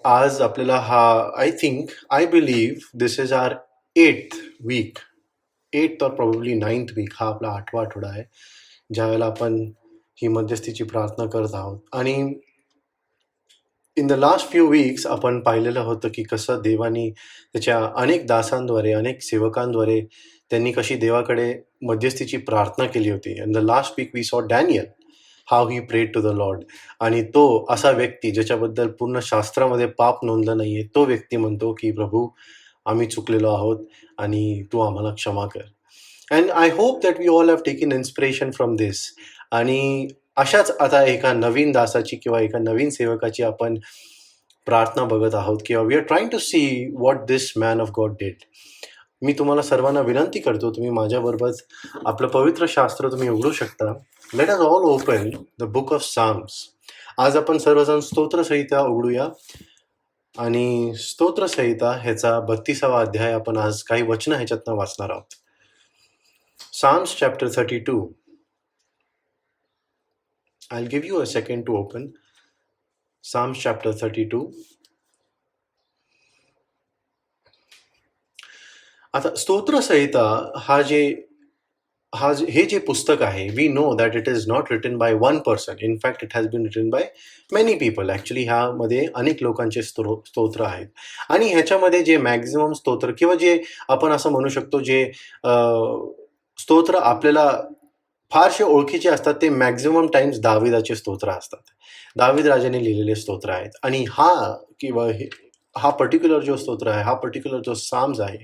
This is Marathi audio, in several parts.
आज आपल्याला I believe this is our 8th week, 8th or probably 9th weak. हा आपला 8वा आठवडा आहे, ज्यावेळेला आपण ही मध्यस्थीची प्रार्थना करत आहोत. आणि in the last few weeks आपण पाहिलेलं होतं की कसं देवानी त्याच्या अनेक दासांद्वारे, अनेक सेवकांद्वारे त्यांनी कशी देवाकडे मध्यस्थीची प्रार्थना केली होती. In the last week we saw Daniel, how he prayed to the Lord. आणि तो असा व्यक्ती ज्याच्याबद्दल पूर्ण शास्त्रामध्ये पाप नोंदलं नाहीये, तो व्यक्ती म्हणतो की प्रभू, आम्ही चुकलेलो आहोत आणि तू आम्हाला क्षमा कर. And I hope that we all have taken inspiration from this. आणि अशाच आता एका नवीन दासाची किंवा एका नवीन सेवकाची आपण प्रार्थना बघत आहोत, किंवा we are trying to see what this man of God did. मी तुम्हाला सर्वांना विनंती करतो, तुम्ही माझ्याबरोबर आपलं पवित्र शास्त्र तुम्ही उघडू शकता. Let us all open the book of Psalms. आज आपण सर्वजण स्तोत्रसंहिता उघडूया. आणि स्तोत्रसंहिता ह्याचा 32वा अध्याय आपण आज काही वचनं ह्याच्यातनं वाचणार आहोत. Psalms chapter 32. I'll give you a second to open Psalms chapter 32. आता स्तोत्रसंहिता हे जे पुस्तक आहे, we know that it is not written by one person. In fact it has been written by many people. Actually ह्यामध्ये अनेक लोकांचे स्तोत्र आहेत. आणि ह्याच्यामध्ये जे मॅक्झिमम स्तोत्र किंवा जे आपण असं म्हणू शकतो जे स्तोत्र आपल्याला फारसे ओळखीचे असतात, ते मॅक्झिमम टाइम्स दाविदाचे स्तोत्र असतात. दाविद राजाने लिहिलेले स्तोत्र आहेत. आणि हा पर्टिक्युलर जो स्तोत्र आहे, हा पर्टिक्युलर जो साम्स आहे,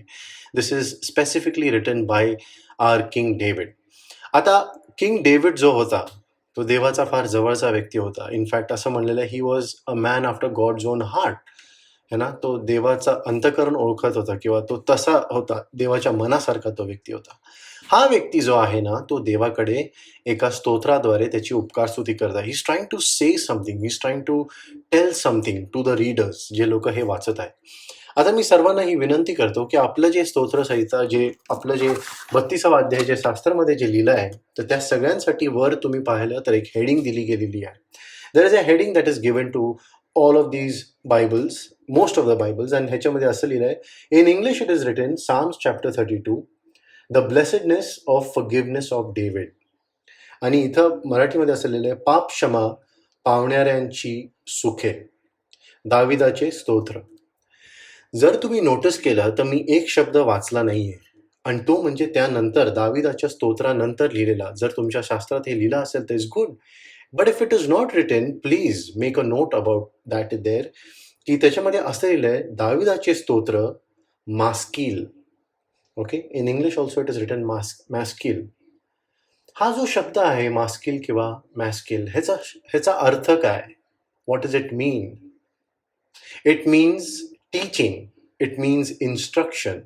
this is specifically written by our King David. आता किंग डेव्हिड जो होता, तो देवाचा फार जवळचा व्यक्ती होता. इनफॅक्ट असं म्हणलेलं, he was a man after God's own heart. है ना, तो देवाचा अंतःकरण ओळखत होता, किंवा तो तसा होता, देवाच्या मनासारखा तो व्यक्ती होता. हा व्यक्ती जो आहे ना, तो देवाकडे एका स्तोत्राद्वारे त्याची उपकारस्तुती करत आहे. He is trying to say something, he is trying to tell something to the readers, जे लोक हे वाचत आहेत. आता मी सर्वांना ही विनंती करतो की आपलं जे स्तोत्रसंहिता, आपलं जे 32वा अध्याय जे शास्त्रामध्ये जे लिहिलं आहे, तर त्या सगळ्यांसाठी वर तुम्ही पाहिलं तर एक हेडिंग दिली गेलेली आहे. There is a heading that is given to all of these Bibles, most of the Bibles. आणि ह्याच्यामध्ये असं लिहिलं आहे, in English it is written Psalms chapter 32, the blessedness of forgiveness of David. आणि इथं मराठीमध्ये असं लिहिलं आहे, पाप क्षमा पावणाऱ्यांची सुखे, दाविदाचे स्तोत्र. जर तुम्ही नोटीस केलं तर मी एक शब्द वाचला नाहीये, आणि तो म्हणजे त्यानंतर दाविदाच्या स्तोत्रानंतर लिहिलेला. जर तुमच्या शास्त्रात हे लिहिलं असेल तर is good, but if it is not written, please make a note about that there, की त्याच्यामध्ये असं लिहिलंय, दाविदाचे स्तोत्र मास्किल. Okay, in English also it is written maskil. हा जो शब्द आहे मास्किल किंवा मॅस्किल, ह्याचा अर्थ काय? What is it mean? It means teaching, it means instruction,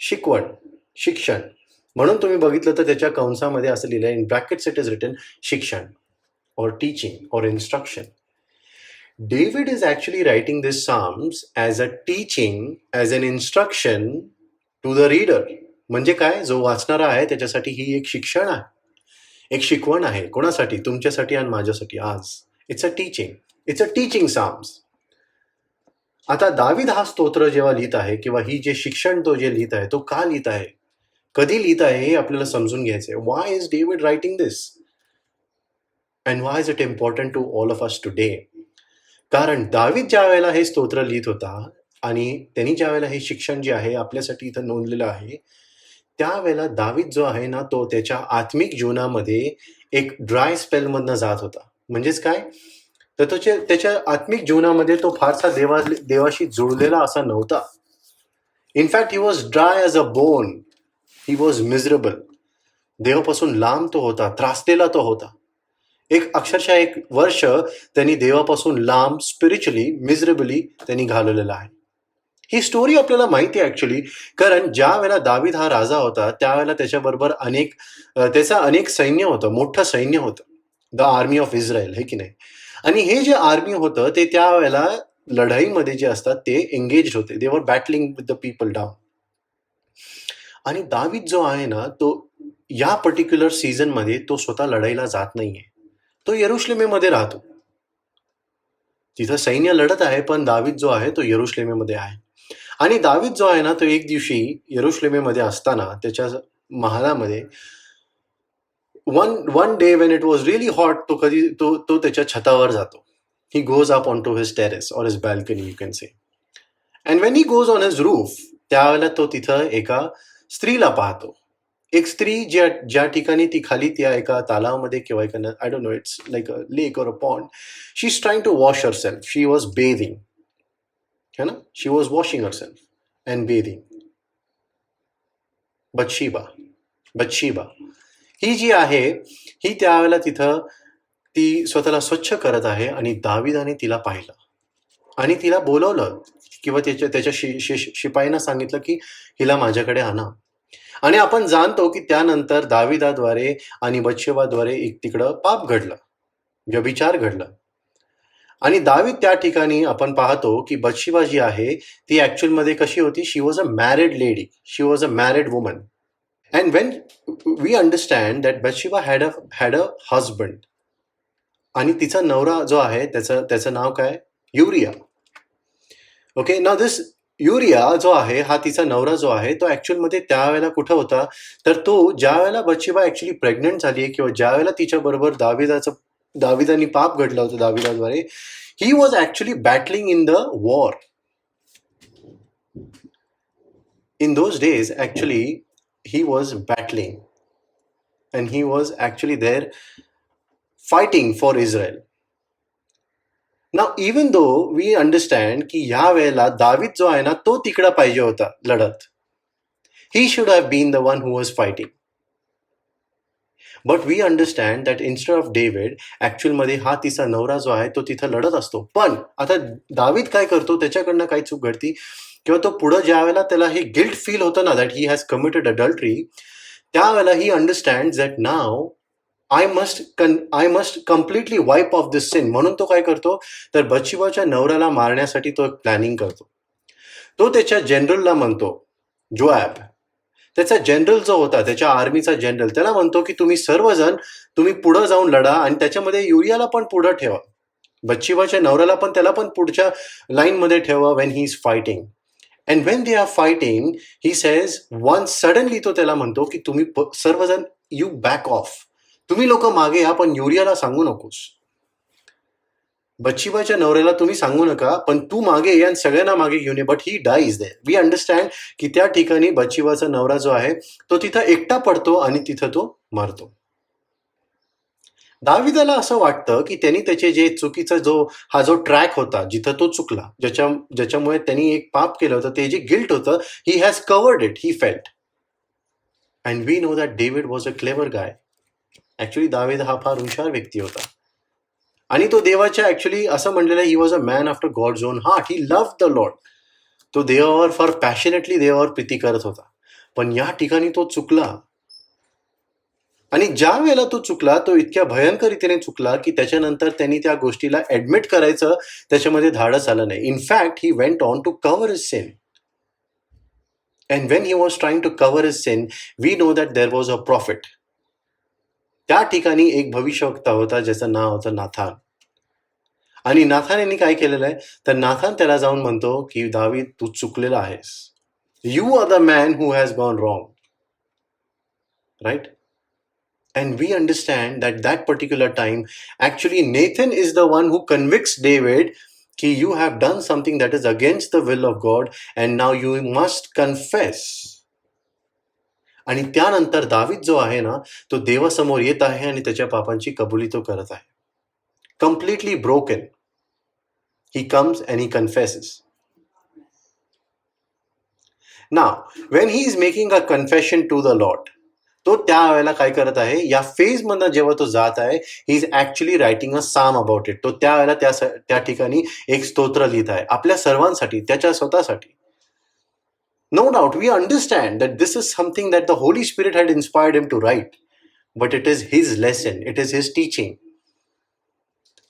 शिकवण, शिक्षण. म्हणून तुम्ही बघितलं तर त्याच्या कंसामध्ये असं लिहिलंय, in brackets it is written शिक्षण or teaching or instruction. David is actually writing this Psalms as a teaching, as an instruction to the reader. म्हणजे काय, जो वाचणारा आहे त्याच्यासाठी ही एक शिक्षण आहे, एक शिकवण आहे. कोणासाठी? तुमच्यासाठी आणि माझ्यासाठी. आज इट्स अ टीचिंग Psalms. आता दाविद हा स्तोत्र जेव्हा लिहित आहे, किंवा ही जे शिक्षण तो जे लिहित आहे, तो का लिहित आहे, कधी लिहित आहे, हे आपल्याला समजून घ्यायचंय. Why is David writing this? And why is it important to all of us today? कारण दावीद ज्या वेळेला हे स्तोत्र लिहित होता, आणि त्यांनी ज्या वेळेला हे शिक्षण जे आहे आपल्यासाठी इथं नोंदलेलं आहे, त्यावेळेला दावीद जो आहे ना, तो त्याच्या आत्मिक जीवनामध्ये एक ड्राय स्पेलमधनं जात होता. म्हणजेच काय, तर त्याच्या आत्मिक जीवनामध्ये तो फारसा देवाशी जुळलेला असा नव्हता. In fact he was dry as a bone, he was miserable. देवापासून लांब तो होता, त्रासलेला तो होता. अक्षरशः 1 वर्ष त्यांनी देवापासून लांब, स्पिरिच्युअली मिझरेबली त्यांनी घालवलेलं आहे. ही स्टोरी आपल्याला माहिती आहे ॲक्च्युली, कारण ज्या वेळेला दावीद हा राजा होता, त्यावेळेला त्याच्याबरोबर त्याचं अनेक सैन्य होतं, मोठं सैन्य होतं, द आर्मी ऑफ इस्रायल, हे की नाही. आणि हे जे आर्मी होतं ते त्यावेळेला लढाईमध्ये जे असतात ते एंगेज होते, दे वर बॅटलिंग विथ द पीपल डाऊन. आणि दावीद जो आहे ना, तो या पर्टिक्युलर सीझनमध्ये तो स्वतः लढाईला जात नाहीये, तो यरुशलेमेमध्ये राहतो. तिथं सैन्य लढत आहे, पण दावीद जो आहे तो यरुशलेमेमध्ये आहे. आणि दावीद जो आहे ना, तो एक दिवशी यरुशलेमेमध्ये असताना त्याच्या महालामध्ये one day when it was really hot, तो त्याच्या छतावर जातो. He goes up on to his terrace or his balcony, you can say. And when he goes on his roof, त्यावेळेला तो तिथं एका स्त्रीला पाहतो. एक स्त्री ज्या ठिकाणी ती खाली त्या एका तलावामध्ये किंवा एका I don't know, it's like a lake or a pond. She is trying to wash herself. She was bathing, है ना. She was washing herself and bathing. Bathsheba ही जी आहे, ही त्यावेळेला तिथं ती स्वतःला स्वच्छ करत आहे. आणि दाविदाने तिला पाहिलं आणि तिला बोलवलं किंवा त्याच्या शिपाईंना सांगितलं की हिला माझ्याकडे आणा. आणि आपण जाणतो की त्यानंतर दाविदाद्वारे आणि बत्शेबाद्वारे एक तिकडं पाप घडलं, व्यभिचार घडलं. आणि दावीद त्या ठिकाणी आपण पाहतो की बत्शेबा जी आहे ती ऍक्च्युअल मध्ये कशी होती. She was a married lady, she was a married woman. And when we understand that Bathsheba had a husband. आणि तिचा नवरा जो आहे त्याचं नाव काय, Uriah. Okay, now this Uriah जो आहे, हा तिचा नवरा जो आहे तो ऍक्च्युअल मध्ये त्यावेळेला कुठं होता, तर तो ज्या वेळेला बत्शेबा ऍक्च्युअली प्रेग्नेंट झाली किंवा ज्या वेळेला तिच्या बरोबर दाविदानी पाप घडलं होतं दाविदाद्वारे, he was actually battling in the war. In those days actually he was battling and he was actually there fighting for Israel. Now even though we understand की ह्या वेळेला दावीद जो आहे ना तो तिकडं पाहिजे होता लढत, he should have been the one who was fighting, but we understand that instead of David, actual मध्ये हा तिचा नवरा जो आहे तो तिथं लढत असतो. पण आता दावीद काय करतो, त्याच्याकडनं काय चूक घडती किंवा तो पुढं ज्या वेळेला त्याला हे गिल्ट फील होतं ना that he has committed adultery, त्यावेळेला he understand that now I must completely wipe off this sin. म्हणून तो काय करतो, तर बत्शेबाच्या नवऱ्याला मारण्यासाठी तो एक प्लॅनिंग करतो. तो त्याच्या जनरलला म्हणतो, जोआब, त्याचा जनरल जो होता, त्याच्या आर्मीचा जनरल, त्याला म्हणतो की तुम्ही सर्वजण तुम्ही पुढं जाऊन लढा आणि त्याच्यामध्ये युरियाला पण पुढं ठेवा, बत्शेबाच्या नवऱ्याला पण त्याला पण पुढच्या लाईनमध्ये ठेवा when he is fighting. And when they are fighting, he says once suddenly तो त्याला म्हणतो की तुम्ही सर्वजण यू बॅक ऑफ, तुम्ही लोक मागे या, पण युरियाला सांगू नकोस. बत्शेबाच्या नवऱ्याला तुम्ही सांगू नका, पण तू मागे ये आणि सगळ्यांना मागे घेऊन ये. But he dies there. We understand की त्या ठिकाणी बत्शेबाचा नवरा जो आहे तो तिथं एकटा पडतो आणि तिथं तो मरतो. दाविदाला असं वाटतं की त्यांनी त्याचे जे चुकीचा हा जो ट्रॅक होता, जिथं तो चुकला, ज्याच्यामुळे त्यांनी एक पाप केलं होतं, ते जे गिल्ट होतं, he has covered it, he felt. And we know that David was a clever guy. Actually दावीद हा फार हुशार व्यक्ती होता आणि तो देवाच्या ऍक्च्युली असं म्हणलेलं, he was a man after God's own heart. He love the Lord. तो देवावर फार पॅशनेटली देवावर प्रीती करत होता. पण या ठिकाणी तो चुकला. आणि ज्या वेळेला तो चुकला, तो इतक्या भयंकर रीतीने चुकला की त्याच्यानंतर त्यांनी त्या गोष्टीला ऍडमिट करायचं त्याच्यामध्ये धाडस आलं नाही. In fact he went on to cover his sin. And when he was trying to cover his sin, we know that there was a prophet. त्या ठिकाणी एक भविष्यवक्ता होता ज्याचं नाव होतं नाथान. आणि नाथान यांनी काय केलेलं आहे, तर नाथान त्याला जाऊन म्हणतो की दावीद, तू चुकलेला आहेस. You are the man who has gone wrong, right? And we understand that particular time, actually Nathan is the one who convicts David कि you have done something that is against the will of God and now you must confess. आणि त्यानंतर दावीद जो आहे ना, तो देवासमोर येत आहे आणि त्याच्या पापांची कबुली तो करत आहे. Completely broken. He comes and he confesses. Now, when he is making a confession to the Lord, तो त्यावेळेला काय करत आहे, या फेज मधनं जेव्हा तो जात आहे, he is actually writing a psalm about it. तो त्यावेळेला त्या ठिकाणी एक स्तोत्र लिहित आहे आपल्या सर्वांसाठी, त्याच्या स्वतःसाठी. No doubt we understand that this is something that the Holy Spirit had inspired him to write, but it is his lesson, it is his teaching.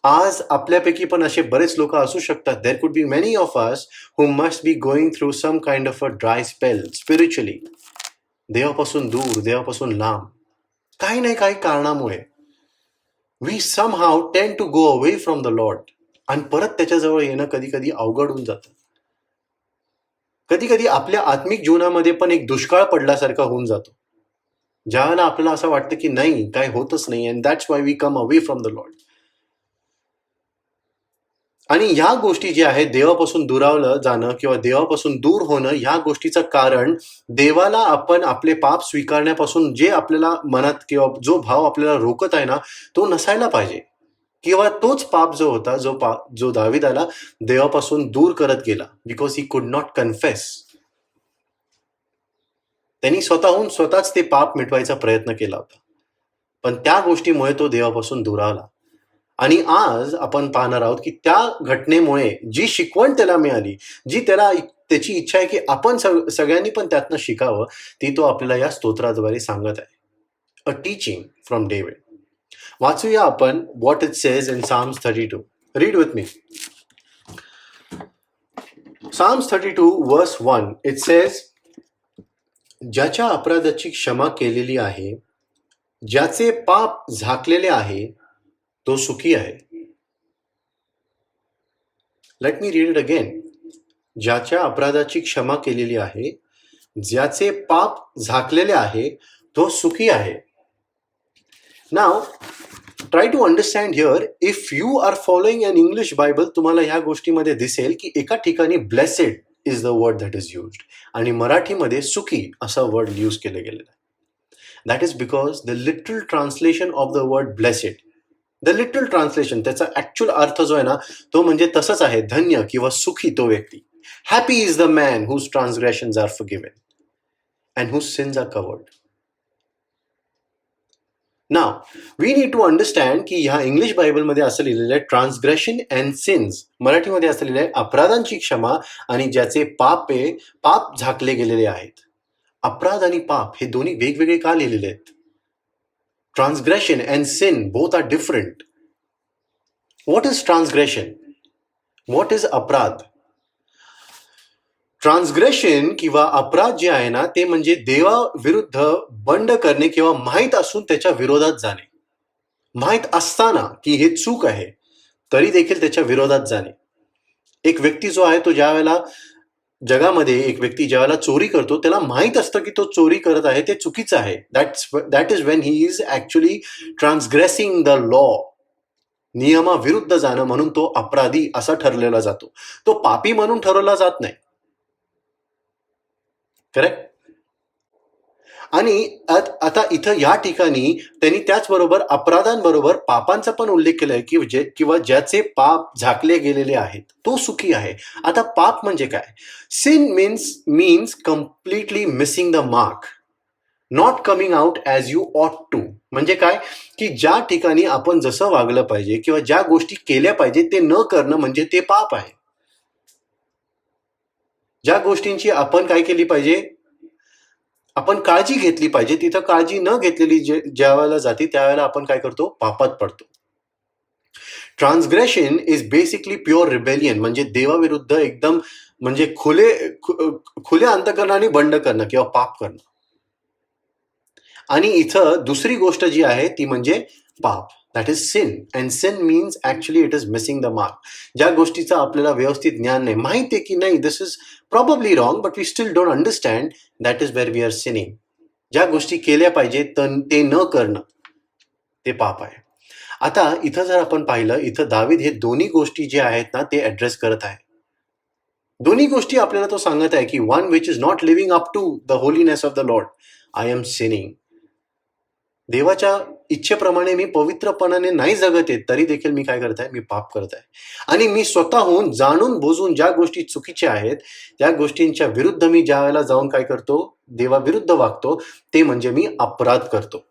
आज आपल्यापैकी पण असे बरेच लोक असू शकतात. There could be many of us who must be going through some kind of a dry spell spiritually, देवापासून दूर, देवापासून लांब, काही नाही काही कारणामुळे. We somehow tend to go away from the Lord. आणि परत त्याच्याजवळ येणं कधी कधी अवघड होऊन जातं. कधी कधी आपल्या आत्मिक जीवनामध्ये पण एक दुष्काळ पडल्यासारखा होऊन जातो, ज्यावेळेला आपल्याला असं वाटतं की नाही, काय होतच नाही, and that's why we come away from the Lord. आणि ह्या गोष्टी ज्या आहेत, देवापासून दुरावलं जाणं किंवा देवापासून दूर होणं, ह्या गोष्टीचं कारण देवाला आपण आपले पाप स्वीकारण्यापासून जे आपल्याला मनात किंवा जो भाव आपल्याला रोखत आहे ना, तो नसायला पाहिजे. किंवा तोच पाप जो होता, जो दाविदाला देवापासून दूर करत गेला, because he could not confess. त्यांनी स्वतःहून स्वतःच ते पाप मिटवायचा प्रयत्न केला होता, पण त्या गोष्टीमुळे तो देवापासून दुरावला. आणि आज आपण पाहणार आहोत की त्या घटनेमुळे जी शिकवण त्याला मिळाली, जी त्याची इच्छा आहे की आपण सगळ्यांनी पण त्यातनं शिकावं, ती तो आपल्याला या स्तोत्राद्वारे सांगत आहे. अ टीचिंग फ्रॉम डेव्हिड. वाचूया आपण what it says in Psalms 32. Read with me. Psalms 32 verse 1. It says, ज्याच्या अपराधाची क्षमा केलेली आहे, ज्याचे पाप झाकलेले आहे, तो सुखी आहे. Let me read it again. ज्याच्या अपराधाची क्षमा केलेली आहे, ज्याचे पाप झाकलेले आहे, तो सुखी आहे. Now try to understand here. If you are following an English Bible, तुम्हाला ह्या गोष्टीमध्ये दिसेल की एका ठिकाणी blessed is the word that is used, आणि मराठीमध्ये सुखी असा वर्ड यूज केला गेलेला आहे. That is because the literal translation of the word blessed, the literal translation, त्याचा ऍक्च्युअल अर्थ जो आहे ना, तो म्हणजे तसंच आहे, धन्य किंवा सुखी तो व्यक्ती. Happy is the man whose transgressions are forgiven and whose sins are covered. Now we need to understand की ह्या इंग्लिश बायबलमध्ये असं लिहिलेलं आहे, ट्रान्सग्रेशन अँड सिन्स. मराठीमध्ये असं लिहिलं आहे, अपराधांची क्षमा आणि ज्याचे पाप झाकले गेलेले आहेत. अपराध आणि पाप हे दोन्ही वेगवेगळे का लिहिलेले आहेत? Transgression and sin both are different. What is transgression? What is अपराध? ट्रान्सग्रेशन किंवा अपराध जे आहे ना, ते म्हणजे देवाविरुद्ध बंड करणे किंवा माहीत असून त्याच्या विरोधात जाणे. माहीत असताना की हे चूक आहे, तरी देखील त्याच्या विरोधात जाणे. एक व्यक्ती जो आहे, तो ज्या वेळेला जगामध्ये एक व्यक्ती ज्या वेळेला चोरी करतो, त्याला माहीत असतं की तो चोरी करत आहे, ते चुकीचं आहे. That is when he is actually transgressing the law. नियमाविरुद्ध जाणं म्हणून तो अपराधी असा ठरलेला जातो, तो पापी म्हणून ठरवला जात नाही. करेक्ट. आणि आता इथं या ठिकाणी त्यांनी त्याचबरोबर अपराधांबरोबर पापांचा पण उल्लेख केलाय की किंवा ज्याचे पाप झाकले गेलेले आहेत, तो सुखी आहे. आता पाप म्हणजे काय? Sin means completely missing the mark, not coming out as you ought to. म्हणजे काय की ज्या ठिकाणी आपण जसं वागलं पाहिजे किंवा ज्या गोष्टी केल्या पाहिजे ते न करणं म्हणजे ते पाप आहे. ज्या गोष्टींची आपण काय केली पाहिजे, आपण काळजी घेतली पाहिजे, तिथं काळजी न घेतलेली ज्या वेळेला जाते, त्यावेळेला आपण काय करतो, पापात पडतो. ट्रान्सग्रेशन इज बेसिकली प्युअर रिबेलियन, म्हणजे देवाविरुद्ध एकदम म्हणजे खुल्या अंतकरणाने बंड करणं किंवा पाप करणं. आणि इथं दुसरी गोष्ट जी आहे ती म्हणजे पाप, that is sin. And sin means actually it is missing the mark. ज्या गोष्टीचं आपल्याला व्यवस्थित ज्ञान नाही, माहिती आहे की नाही this is probably wrong, but we still don't understand, that is where we are sinning. ज्या गोष्टी केल्या पाहिजे ते न करणं, ते पाप आहे. आता इथं जर आपण पाहिलं, इथं दावीद हे दोन्ही गोष्टी जे आहेत ना, ते ऍड्रेस करत आहे. दोन्ही गोष्टी आपल्याला तो सांगत आहे की one which is not living up to the holiness of the Lord, I am sinning. देवाच्या इच्छेप्रमाणे मी पवित्रपणाने नाही जगत आहे, तरी देखील मी काय करत आहे, मी पाप करत आहे. आणि मी स्वतःहून जाणून बुजून ज्या गोष्टी चुकीच्या आहेत, त्या गोष्टींच्या विरुद्ध मी ज्या वेळेला जाऊन काय करतो, देवाविरुद्ध वागतो, ते म्हणजे मी अपराध करतो.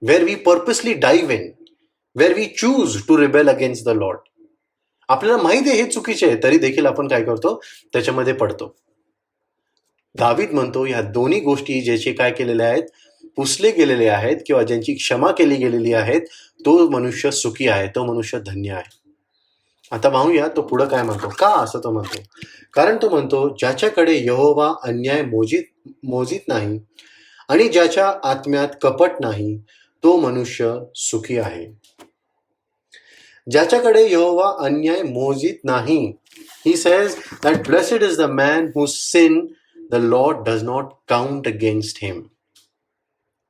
Where we purposely dive in, where we choose to rebel against the Lord. आपल्याला माहिती आहे हे चुकीचे आहे, तरी देखील आपण काय करतो, त्याच्यामध्ये पडतो. दावीद म्हणतो ह्या दोन्ही गोष्टी ज्याचे काय केलेले आहेत, पुसले गेलेले आहेत किंवा ज्यांची क्षमा केली गेलेली आहेत, तो मनुष्य सुखी आहे, तो मनुष्य धन्य आहे. आता पाहूया तो पुढं काय म्हणतो, का असं तो म्हणतो. कारण तो म्हणतो, ज्याच्याकडे यहोवा अन्याय मोजित नाही आणि ज्याच्या आत्म्यात कपट नाही, तो मनुष्य सुखी आहे. ज्याच्याकडे यहोवा अन्याय मोजित नाही. He says that blessed is the man whose sin the Lord does not count against him.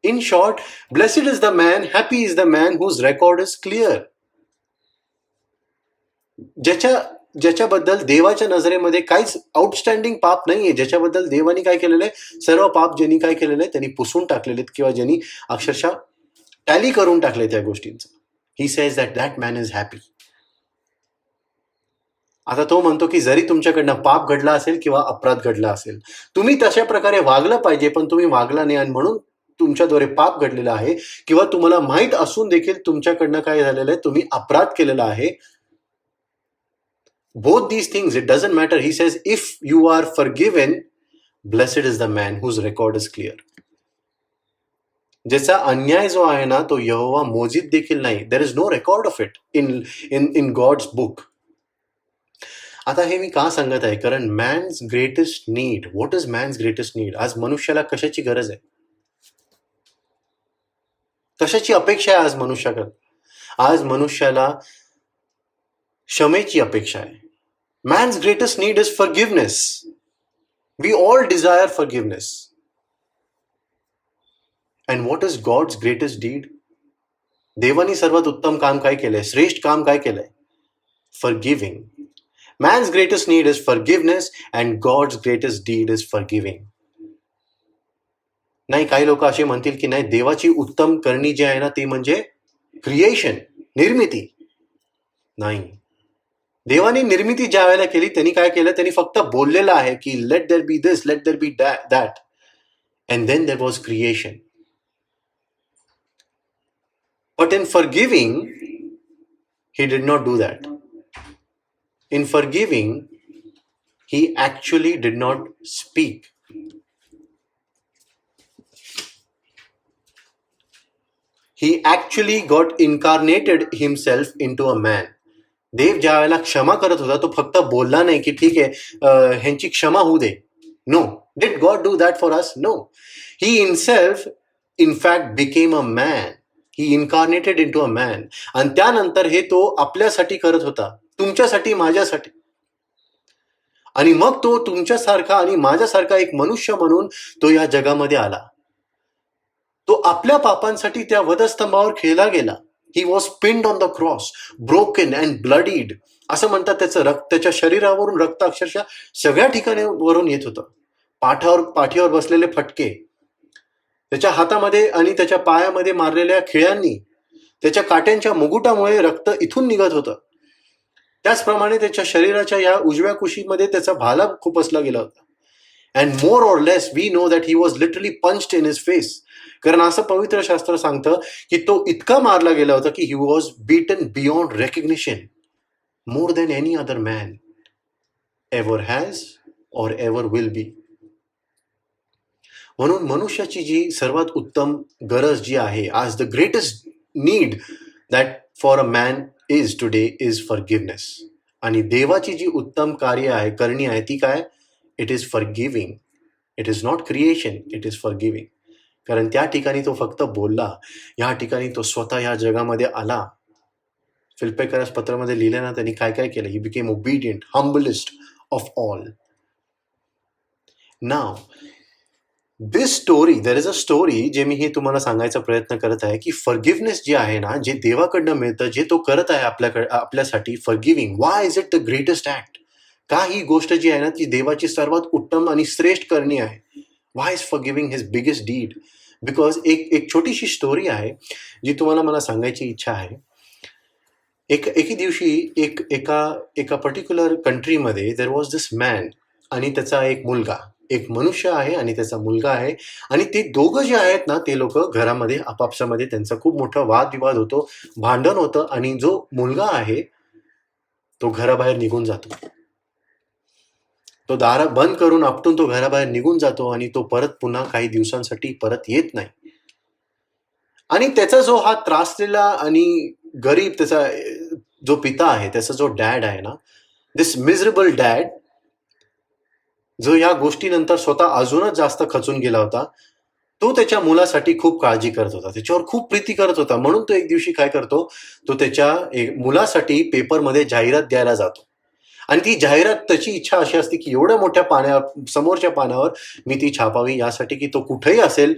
In short, blessed is the man, happy is the man whose record is clear. ज्याच्याबद्दल देवाच्या नजरेमध्ये काहीच आउटस्टँडिंग पाप नाहीये, ज्याच्याबद्दल देवानी काय केलेलं आहे, सर्व पाप ज्यांनी काय केलेलं आहे त्यांनी पुसून टाकलेले किंवा ज्यांनी अक्षरशः टॅली करून टाकले त्या गोष्टींचं. ही says that that man is happy. आता तो म्हणतो की जरी तुमच्याकडनं पाप घडला असेल किंवा अपराध घडला असेल, तुम्ही तशा प्रकारे वागलं पाहिजे, पण तुम्ही वागला नाही आणि म्हणून तुमच्याद्वारे पाप घडलेला आहे, किंवा तुम्हाला माहित असून देखील तुमच्याकडनं काय झालेलं आहे, तुम्ही अपराध केलेला आहे. Both these things, it doesn't matter. He says, if you are forgiven, blessed is the man whose record is clear. ज्याचा अन्याय जो आहे ना तो यहोवा मोजित देखील नाही. There is no record of it in God's book. आता हे मी का सांगत आहे, कारण man's greatest need. What is man's greatest need? आज मनुष्याला कशाची गरज आहे, कशाची अपेक्षा आहे आज मनुष्याकडे? आज मनुष्याला क्षमेची अपेक्षा आहे. Man's greatest need is forgiveness. We all desire forgiveness. And what is God's greatest deed? देवानी सर्वात उत्तम काम काय केलंय, श्रेष्ठ काम काय केलंय? Forgiving. Man's greatest need is forgiveness and God's greatest deed is forgiving. नाही, काही लोक असे म्हणतील की नाही, देवाची उत्तम करणी जी आहे ना ती म्हणजे क्रिएशन, निर्मिती. नाही, देवाने निर्मिती ज्या वेळेला केली त्यांनी काय केलं, त्यांनी फक्त बोललेलं आहे की let there be this, let there be that, and then there was creation. But in forgiving he did not do that. In forgiving he actually did not speak. He actually got incarnated himself into a man. देव ज्या वेळेला क्षमा करत होता तो फक्त बोलला नाही की ठीक आहे ह्यांची क्षमा होऊ दे. No. Did God do that for us? No. He himself in fact became a man. He incarnated into a man. आणि त्यानंतर हे तो आपल्यासाठी करत होता, तुमच्यासाठी, माझ्यासाठी. आणि मग तो तुमच्यासारखा आणि माझ्यासारखा एक मनुष्य म्हणून तो या जगामध्ये आला. तो आपल्या पापांसाठी त्या वधस्तंभावर खेळला गेला. He was pinned on the cross, broken and bloodied. असं म्हणतात त्याचं रक्त, त्याच्या शरीरावरून रक्त अक्षरशः सगळ्या ठिकाणी वरून येत होतं. पाठीवर बसलेले फटके, त्याच्या हातामध्ये आणि त्याच्या पायामध्ये मारलेल्या खिळ्यांनी, त्याच्या काट्यांच्या मुकुटामुळे रक्त इथून निघत होतं. त्याचप्रमाणे त्याच्या शरीराच्या या उजव्या कुशीमध्ये त्याचा भाला खुपसला गेला होता. And more or less we know that he was literally punched in his face. कारण असं पवित्र शास्त्र सांगतं की तो इतका मारला गेला होता की he was beaten beyond recognition, more than any other man ever has or ever will be. म्हणून मनुष्याची जी सर्वात उत्तम गरज जी आहे आज, the greatest need that for a man is today is forgiveness. आणि देवाची जी उत्तम कार्य आहे, करणी आहे ती काय? It is forgiving. It is not creation, it is forgiving. कारण त्या ठिकाणी तो फक्त बोलला, या ठिकाणी तो स्वतः या जगामध्ये आला. फिलिप्पियर्स पत्रामध्ये लिहिलं ना त्यांनी काय काय केलं. He became obedient, humblest of all. Now this story, there is a story जे मी हे तुम्हाला सांगायचा प्रयत्न करत आहे की फॉरगिव्हनेस जे आहे ना, जे देवाकडनं मिळतं, जे तो करत आहे आपल्यासाठी, forgiving. Why is it the greatest act? का ही गोष्ट जी आहे ना ती देवाची सर्वात उत्तम आणि श्रेष्ठ करणी आहे. Why is forgiving his biggest deed? Because एक छोटीशी स्टोरी आहे जी तुम्हाला मला सांगायची इच्छा आहे. एके दिवशी एका पर्टिक्युलर कंट्रीमध्ये देर वॉज दिस मॅन आणि त्याचा एक मुलगा, एक मनुष्य आहे आणि त्याचा मुलगा आहे. आणि ते दोघं जे आहेत ना ते लोक घरामध्ये आपापसामध्ये त्यांचा खूप मोठा वादविवाद होतो, भांडण होतं. आणि जो मुलगा आहे तो घराबाहेर निघून जातो. तो दार बंद करून आपटून तो घराबाहेर निघून जातो आणि तो परत पुन्हा काही दिवसांसाठी परत येत नाही. आणि त्याचा जो हा त्रासलेला आणि गरीब त्याचा जो पिता आहे, त्याचा जो डॅड आहे ना, दिस मिझरेबल डॅड, जो या गोष्टीनंतर स्वतः अजूनच जास्त खचून गेला होता, तो त्याच्या मुलासाठी खूप काळजी करत होता, त्याच्यावर खूप प्रीती करत होता. म्हणून तो एक दिवशी काय करतो, तो त्याच्या मुलासाठी पेपरमध्ये जाहिरात द्यायला जातो. आणि ती जाहिरात, त्याची इच्छा अशी असते की एवढ्या मोठ्या समोरच्या पानावर मी ती छापावी, यासाठी की तो कुठेही असेल,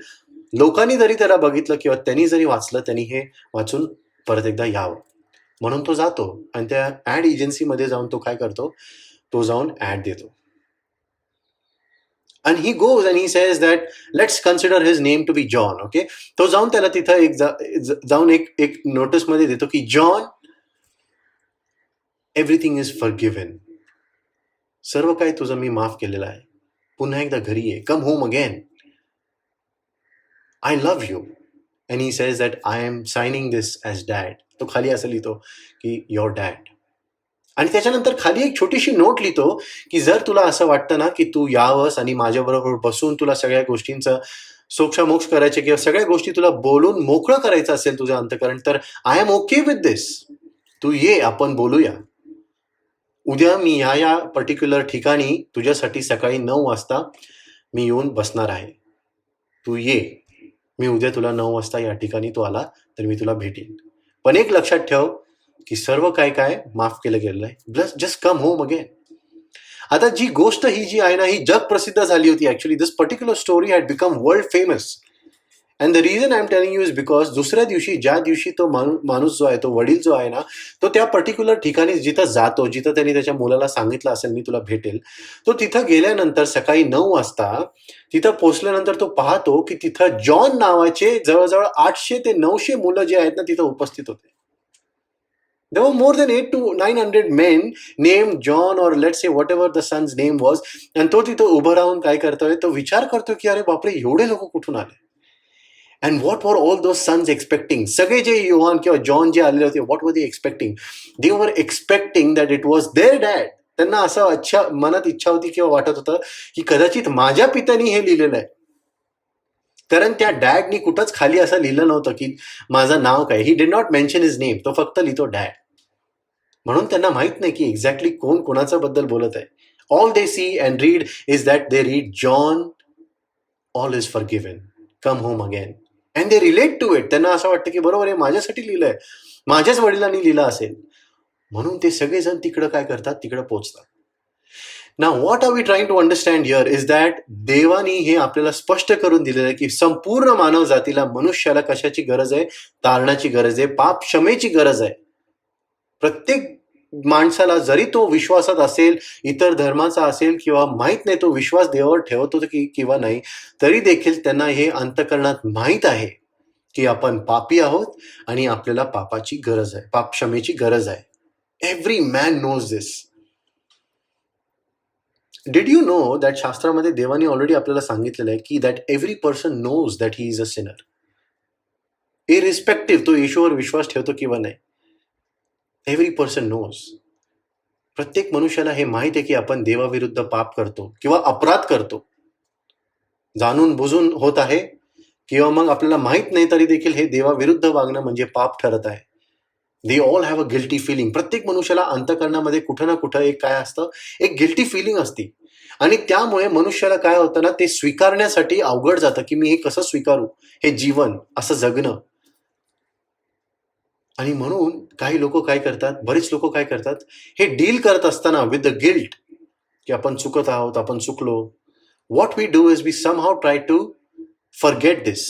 लोकांनी जरी त्याला बघितलं किंवा त्यांनी जरी वाचलं, त्यांनी हे वाचून परत एकदा यावं. म्हणून तो जातो आणि त्या ॲड एजन्सीमध्ये जाऊन तो काय करतो, तो जाऊन ॲड देतो. And he goes and he says that let's consider his name to be John. Okay, तो जाऊन त्याला तिथं जाऊन एक नोटीस मध्ये देतो की जॉन, एव्हरीथिंग इज फॉरगिव्हन. सर्व काही तुझं मी माफ केलेलं आहे. पुन्हा एकदा घरी ये. Come home again. I love you. And he says that I am signing this as dad. तो खाली असं लिहितो की युअर डॅड. आणि त्याच्यानंतर खाली एक छोटीशी नोट लिहितो की जर तुला असं वाटतं ना की तू यावंस आणि माझ्याबरोबर बसून तुला सगळ्या गोष्टींचं सोक्षामोक्ष करायचे किंवा सगळ्या गोष्टी तुला बोलून मोकळं करायचं असेल तुझं अंतकरण, तर आय एम ओके विथ दिस. तू ये, आपण बोलूया. उद्या मी या पर्टिक्युलर ठिकाणी तुझ्यासाठी सकाळी 9 वाजता मी येऊन बसणार आहे. तू ये. मी उद्या तुला 9 वाजता या ठिकाणी तू आला तर मी तुला भेटेन. पण एक लक्षात ठेव की सर्व काय माफ केलं गेलेलं आहे. Just come home again. आता जी गोष्ट ही जी आहे ना, ही जग प्रसिद्ध झाली होती. Actually this particular story had become world famous. And the reason I am telling you is because दुसऱ्या दिवशी, ज्या दिवशी तो माणूस जो आहे, तो वडील जो आहे ना, तो त्या पर्टिक्युलर ठिकाणी जिथं जातो, जिथं त्यांनी त्याच्या मुलाला सांगितलं असेल मी तुला भेटेल, तो तिथं गेल्यानंतर सकाळी 9 वाजता तिथं पोहोचल्यानंतर तो पाहतो की तिथं जॉन नावाचे जवळजवळ 800 ते 900 मुलं जे आहेत ना तिथं उपस्थित होते. There were more than 800 to 900 men named John, or let's say whatever the son's name was. आणि तो तिथं उभं राहून काय करतोय, तो विचार करतो की अरे बापरे, एवढे लोक कुठून आले. And what were all those sons expecting. सगळे जे योहान किंवा जॉन जे आलेले होते, व्हॉट वर दे expecting? They were expecting that it was their dad. त्यांना असं मनात इच्छा होती किंवा वाटत होतं की कदाचित माझ्या पित्यानी हे लिहिलेलं आहे. कारण त्या डॅडनी कुठंच खाली असं लिहिलं नव्हतं की माझं नाव काय. ही did not mention his name. तो फक्त लिहितो डॅड. म्हणून त्यांना माहित नाही की एक्झॅक्टली कोण कोणाच्या बद्दल बोलत आहे. All they see and read is that they read John, all is forgiven, come home again. And they relate to it. त्यांना असं वाटतं की बरोबर आहे, माझ्यासाठी लिहिलंय, माझ्याच वडिलांनी लिहिलं असेल. म्हणून ते सगळेजण तिकडं काय करतात, तिकडं पोहोचतात. Now what are we trying to understand here is that देवानी हे आपल्याला स्पष्ट करून दिलेलं आहे की संपूर्ण मानव जातीला, मनुष्याला कशाची गरज आहे? तारणाची गरज आहे, पाप क्षमेची गरज आहे. प्रत्येक माणसाला, जरी तो विश्वासात असेल, इतर धर्माचा असेल किंवा माहीत नाही तो विश्वास देवावर ठेवतो किंवा नाही, तरी देखील त्यांना हे अंतःकरणात माहीत आहे की आपण पापी आहोत आणि आपल्याला पापाची गरज आहे, पाप क्षमेची गरज आहे. Every man knows this. Did you know that शास्त्रामध्ये देवाने ऑलरेडी आपल्याला सांगितलेलं आहे की that every person knows that he is a sinner. Irrespective तो येशूवर विश्वास ठेवतो किंवा नाही, एव्हरी पर्सन नोज. प्रत्येक मनुष्याला हे माहित आहे की आपण देवाविरुद्ध पाप करतो किंवा अपराध करतो. जाणून बुजून होत आहे किंवा मग आपल्याला माहित नाही तरी देखील हे देवाविरुद्ध वागणं म्हणजे पाप ठरत आहे. They all have a guilty feeling. प्रत्येक मनुष्याला अंतःकरणामध्ये कुठं ना कुठं एक काय असतं, एक गिल्टी फिलिंग असते. आणि त्यामुळे मनुष्याला काय होतं ना, ते स्वीकारण्यासाठी अवघड जातं की मी हे कसं स्वीकारू, हे जीवन असं जगणं. आणि म्हणून काही लोक काय करतात, बरेच लोक काय करतात, हे डील करत असताना विथ द गिल्ट की आपण चुकत आहोत, आपण चुकलो, what we do is we somehow try to forget this.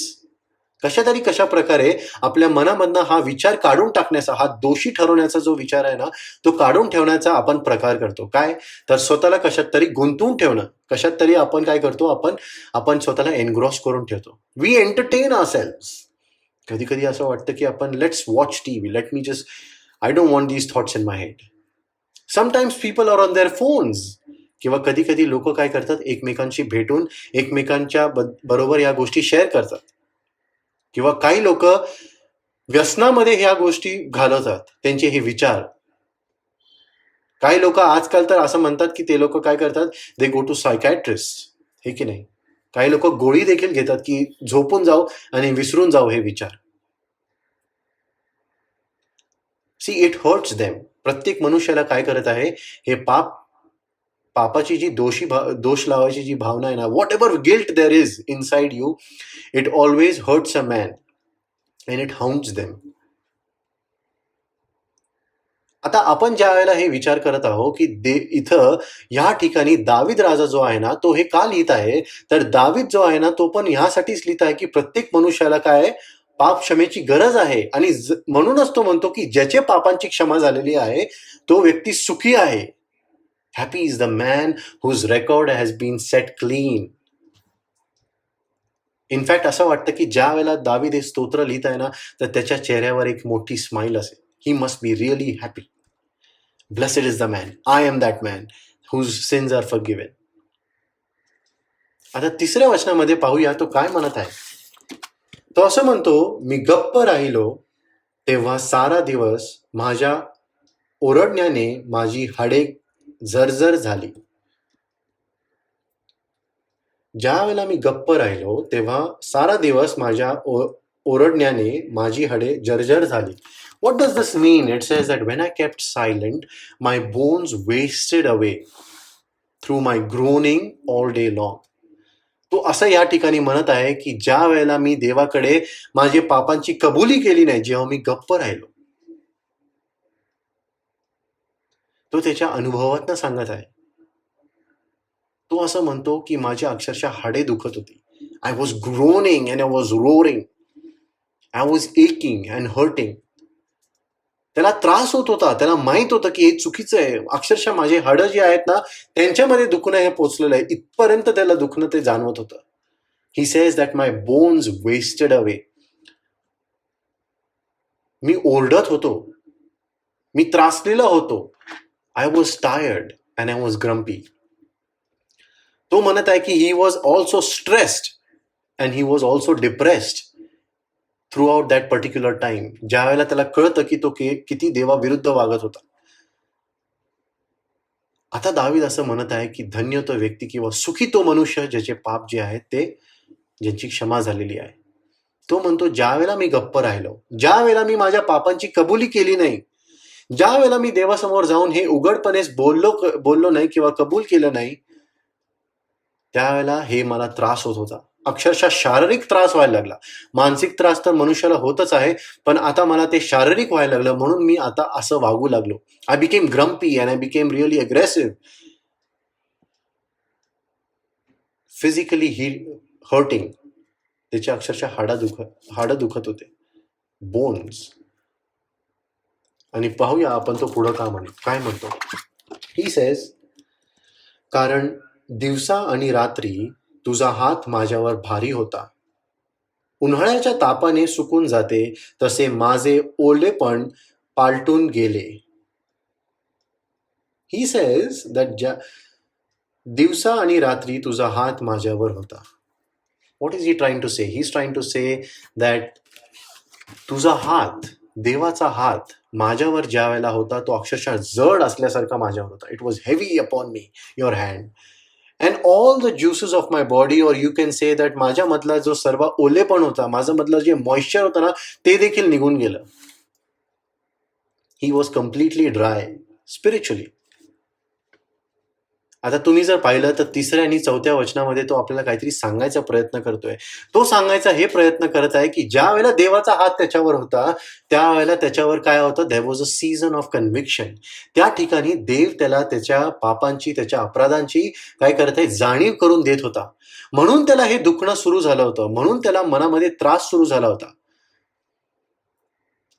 कशा प्रकारे आपल्या मनामधनं हा विचार काढून टाकण्याचा, हा दोषी ठरवण्याचा जो विचार आहे ना, तो काढून ठेवण्याचा आपण प्रकार करतो. काय तर स्वतःला कशात तरी गुंतवून ठेवणं. कशात तरी आपण काय करतो, आपण स्वतःला एनग्रॉस करून ठेवतो. We entertain ourselves. कधी कधी असं वाटतं की आपण let's watch TV, let me just, I don't want these thoughts in my head. Sometimes people are on their phones. किंवा कधी कधी लोक काय करतात, एकमेकांशी भेटून एकमेकांच्या बरोबर या गोष्टी शेअर करतात. किंवा काही लोक व्यसनामध्ये ह्या गोष्टी घालवतात, त्यांचे हे विचार. काही लोक आजकाल तर असं म्हणतात की ते लोक काय करतात, दे गो टू सायकॅट्रिस्ट, हे की नाही. काही लोक गोळी देखील घेतात की झोपून जाऊ आणि विसरून जाऊ हे विचार. See, it hurts them. प्रत्येक मनुष्याला काय करत आहे, हे पाप पापाची जी दोष लावायची जी भावना आहे ना, whatever guilt there is inside you, it always hurts a man and it haunts them. आता आपण ज्या वेळेला हे विचार करत आहोत की इथं ह्या ठिकाणी दावीद राजा जो आहे ना, तो हे का लिहित आहे, तर दावीद जो आहे ना, तो पण ह्यासाठीच लिहित आहे की प्रत्येक मनुष्याला काय आहे, पाप क्षमेची गरज आहे. आणि म्हणूनच तो म्हणतो की ज्याचे पापांची क्षमा झालेली आहे तो व्यक्ती सुखी आहे. Happy is the man whose record has been set clean. In fact असं वाटतं की ज्या वेळेला दावीद हे स्तोत्र लिहित आहे ना, तर त्याच्या चेहऱ्यावर एक मोठी स्माईल असेल. He must be really happy. Blessed is the man. I am that man whose sins are forgiven. आता तिसऱ्या वचनामध्ये पाहूया तो काय म्हणत आहे. तो असं म्हणतो, मी गप्प राहिलो तेव्हा सारा दिवस माझ्या ओरडण्याने माझी हाडे जर्जर झाली. ज्या वेळेला मी गप्प राहिलो तेव्हा सारा दिवस माझ्या ओरडण्याने माझी हाडे जर्जर झाली. What does this mean? It says that when I kept silent, my bones wasted away through my groaning all day long. तो असं या ठिकाणी म्हणत आहे की ज्या वेळेला मी देवाकडे माझे पापांची कबुली केली नाही, जेव्हा मी गप्प राहिलो, तो त्याच्या अनुभवातनं सांगत आहे. तो असं म्हणतो की माझ्या अक्षरशः हाडे दुखत होती. I was groaning and I was roaring. I was aching and hurting. त्याला त्रास होत होता, त्याला माहित होतं की हे चुकीचं आहे. अक्षरशः माझे हाडं जे आहेत ना, त्यांच्यामध्ये दुखणं हे पोचलेलं आहे. इथपर्यंत त्याला दुखणं ते जाणवत होतं. He says that my bones wasted away. मी ओरडत होतो, मी त्रासलेला होतो. I was tired and I was grumpy. तो म्हणत आहे की he was also stressed and he was also depressed throughout that particular time. ज्या वेळेला त्याला कळतं की तो किती देवाविरुद्ध वागत होता. आता दावीद असं म्हणत आहे की धन्य तो व्यक्ती किंवा सुखी तो मनुष्य ज्याचे पाप जे आहेत ते ज्यांची क्षमा झालेली आहे. तो म्हणतो ज्या वेळेला मी गप्प राहिलो, ज्या वेळेला मी माझ्या पापांची कबुली केली नाही, ज्या वेळेला मी देवासमोर जाऊन हे उघडपणे बोललो नाही किंवा कबूल केलं नाही, त्यावेळेला हे मला त्रास होत होता. अक्षरशः शारीरिक त्रास व्हायला लागला. मानसिक त्रास तर मनुष्याला होतच आहे, पण आता मला ते शारीरिक व्हायला लागलं. म्हणून मी आता असं वागू लागलो. I became grumpy and I became really aggressive. Physically hurting. त्याचे अक्षरशः हाडं दुखत होते, बोन्स. आणि पाहूया आपण तो पुढं काय म्हणतो. ही सेज, कारण दिवसा आणि रात्री तुझा हात माझ्यावर भारी होता. उन्हाळ्याच्या तापाने सुकून जाते तसे माझे ओलेपण पालटून गेले. ही सेज दॅट दिवसा आणि रात्री तुझा हात माझ्यावर होता. What is he trying to say? He is trying to say that तुझा हात, देवाचा हात माझ्यावर ज्या वेळेला होता तो अक्षरशः जड असल्यासारखा माझ्यावर होता. It was heavy upon me, your hand. And all the juices of my body, or you can say that माझ्यामधला जो सर्व ओलेपण होता, माझ्यामधलं जे मॉइश्चर होतं ना, ते देखील निघून गेलं. He was completely dry spiritually. आता तुम्ही जर पाहिलं तर तिसऱ्या आणि चौथ्या वचनामध्ये तो आपल्याला काहीतरी सांगायचा प्रयत्न करतोय. तो सांगायचा हे प्रयत्न करत आहे की ज्या वेळेला देवाचा हात त्याच्यावर होता, त्यावेळेला त्याच्यावर काय होतं, there was a season of conviction. त्या ठिकाणी देव त्याला त्याच्या पापांची, त्याच्या अपराधांची काय करत आहे, जाणीव करून देत होता. म्हणून त्याला हे दुखणं सुरू झालं होतं, म्हणून त्याला मनामध्ये त्रास सुरू झाला होता.